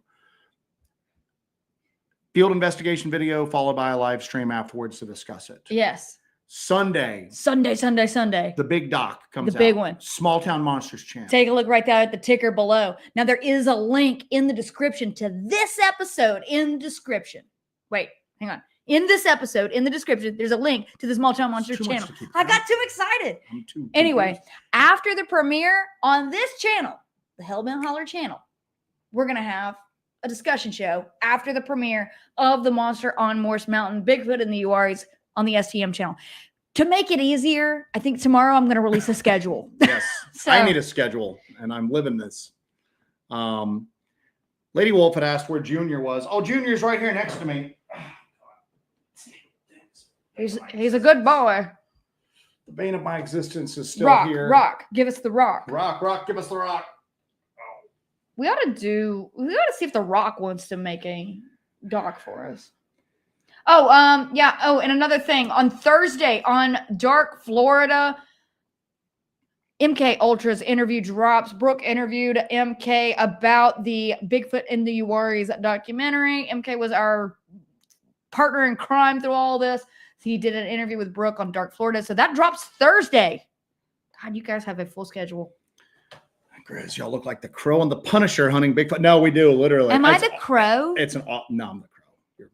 Field investigation video followed by a live stream afterwards to discuss it. Yes. Sunday. The big doc comes out. The big one. Small Town Monsters channel. Take a look right there at the ticker below. Now, there is a link in the description to this episode in the description. Wait, hang on. In this episode, in the description, there's a link to the Small Town Monsters channel. I got too excited. Anyway, after the premiere on this channel, the Hellbent Holler channel, we're going to have a discussion show after the premiere of the monster on Morris Mountain, Bigfoot and the Uwharries, on the STM channel. To make it easier, I think tomorrow I'm going to release a schedule. Yes, so. I need a schedule, and I'm living this. Lady Wolf had asked where Junior was. Oh, Junior's right here next to me. He's a good boy. The bane of my existence is still rock, here. rock. Give us the rock. Rock, give us the rock. We ought to see if the rock wants to make a doc for us. Oh, yeah. Oh, and another thing. On Thursday on Dark Florida, MK Ultra's interview drops. Brooke interviewed MK about the Bigfoot in the Uwharries documentary. MK was our partner in crime through all this. He did an interview with Brooke on Dark Florida. So that drops Thursday. God, you guys have a full schedule. Grizz, y'all look like the Crow and the Punisher hunting Bigfoot. No, we do, literally. Am I the Crow? No, I'm the Crow.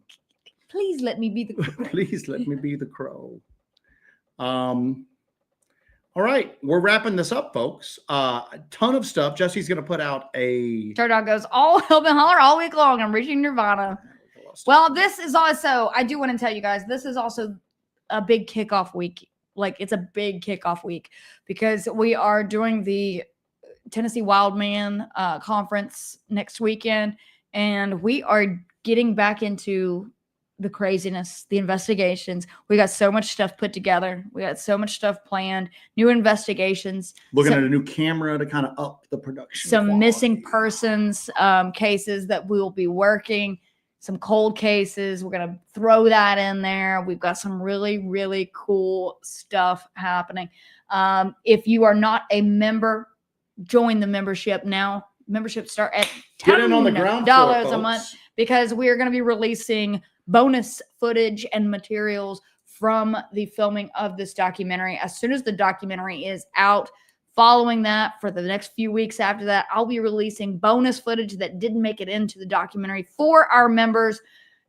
Please let me be the Crow. Please let me be the Crow. All right, we're wrapping this up, folks. A ton of stuff. Jesse's going to put out a... Turd Dog goes, all Hellbent holler all week long. I'm reaching Nirvana. Well, this is also, I do want to tell you guys, this is also a big kickoff week. Like, it's a big kickoff week because we are doing the Tennessee Wildman conference next weekend, and we are getting back into the craziness, the investigations. We got so much stuff put together. We got so much stuff planned, new investigations. Looking at a new camera to kind of up the production. Some quality. missing persons cases that we will be working, some cold cases. We're going to throw that in there. We've got some really, really cool stuff happening. If you are not a member, join the membership now. Memberships start at $10 a month because we are going to be releasing bonus footage and materials from the filming of this documentary. As soon as the documentary is out, following that for the next few weeks after that, I'll be releasing bonus footage that didn't make it into the documentary for our members,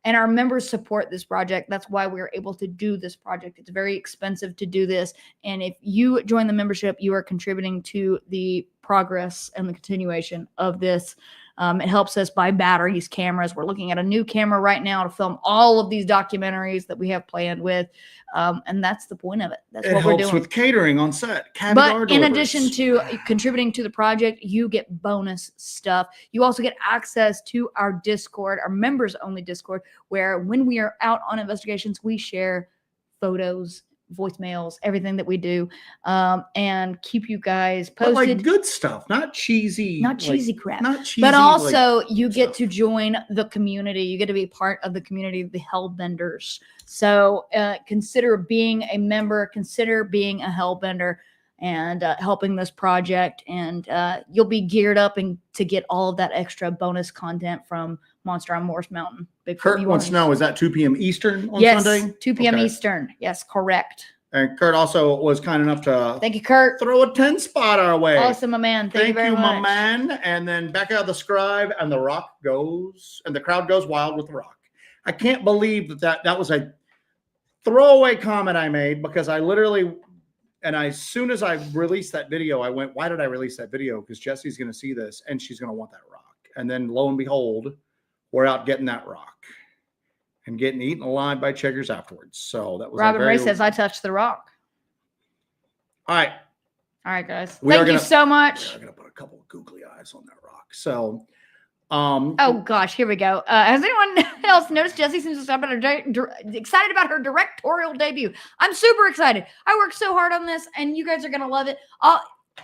and our members support this project. That's why we're able to do this project. It's very expensive to do this. And if you join the membership, you are contributing to the progress and the continuation of this. It helps us buy batteries, cameras. We're looking at a new camera right now to film all of these documentaries that we have planned with. And that's the point of it. That's what we're doing. It helps with catering on set. But in addition to contributing to the project, you get bonus stuff. You also get access to our Discord, our members only Discord, where when we are out on investigations, we share photos, voicemails, everything that we do, and keep you guys posted. But like good stuff, not cheesy crap. Not cheesy. But also you get to join the community. You get to be part of the community of the Hellbenders. So consider being a member, consider being a Hellbender, and helping this project. And you'll be geared up to get all of that extra bonus content from Monster on Morse Mountain. Kurt wants to know, is that 2 p.m. Eastern on Sunday? Yes, 2 p.m. Eastern. Yes, correct. And Kurt also was kind enough to thank you, Kurt. Throw a 10 spot our way. Awesome, my man. Thank you very much. My man. And then Becca the Scribe, and the rock goes, and the crowd goes wild with the rock. I can't believe that was a throwaway comment I made, because I literally, and as soon as I released that video, I went, why did I release that video? Because Jesse's going to see this and she's going to want that rock. And then lo and behold, we're out getting that rock and getting eaten alive by checkers afterwards. So that was Robin Ray says, I touched the rock. All right. All right, guys. Thank you so much. I'm going to put a couple of googly eyes on that rock. So, oh gosh, here we go. Has anyone else noticed Jessie seems to stop at excited about her directorial debut? I'm super excited. I worked so hard on this, and you guys are going to love it.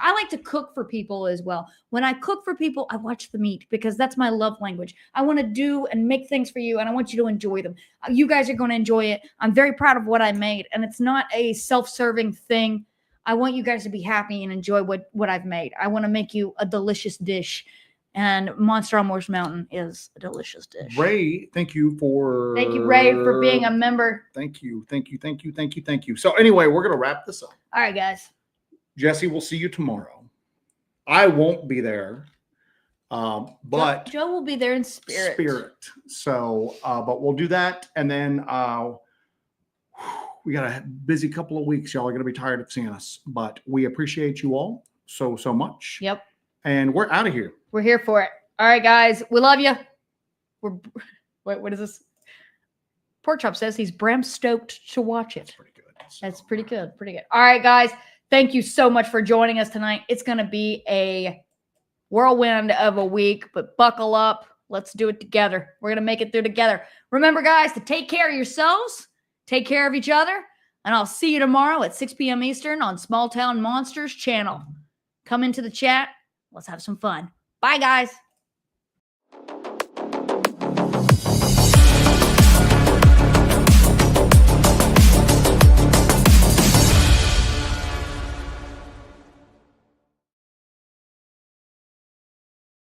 I like to cook for people as well. When I cook for people, I watch them eat, because that's my love language. I want to do and make things for you, and I want you to enjoy them. You guys are going to enjoy it. I'm very proud of what I made, and it's not a self-serving thing. I want you guys to be happy and enjoy what I've made. I want to make you a delicious dish, and Monster on Morse Mountain is a delicious dish. Ray, thank you, Ray, for being a member. Thank you. So anyway, we're going to wrap this up. All right, guys. Jesse, we'll see you tomorrow. I won't be there, but Joe will be there in spirit. So, but we'll do that, and then we got a busy couple of weeks. Y'all are going to be tired of seeing us, but we appreciate you all so much. Yep. And we're out of here. We're here for it. All right, guys. We love you. What is this? Pork Chop says he's bram stoked to watch it. That's pretty good. All right, guys. Thank you so much for joining us tonight. It's going to be a whirlwind of a week, but buckle up. Let's do it together. We're going to make it through together. Remember, guys, to take care of yourselves, take care of each other, And I'll see you tomorrow at 6 p.m. Eastern on Small Town Monsters channel. Come into the chat. Let's have some fun. Bye, guys.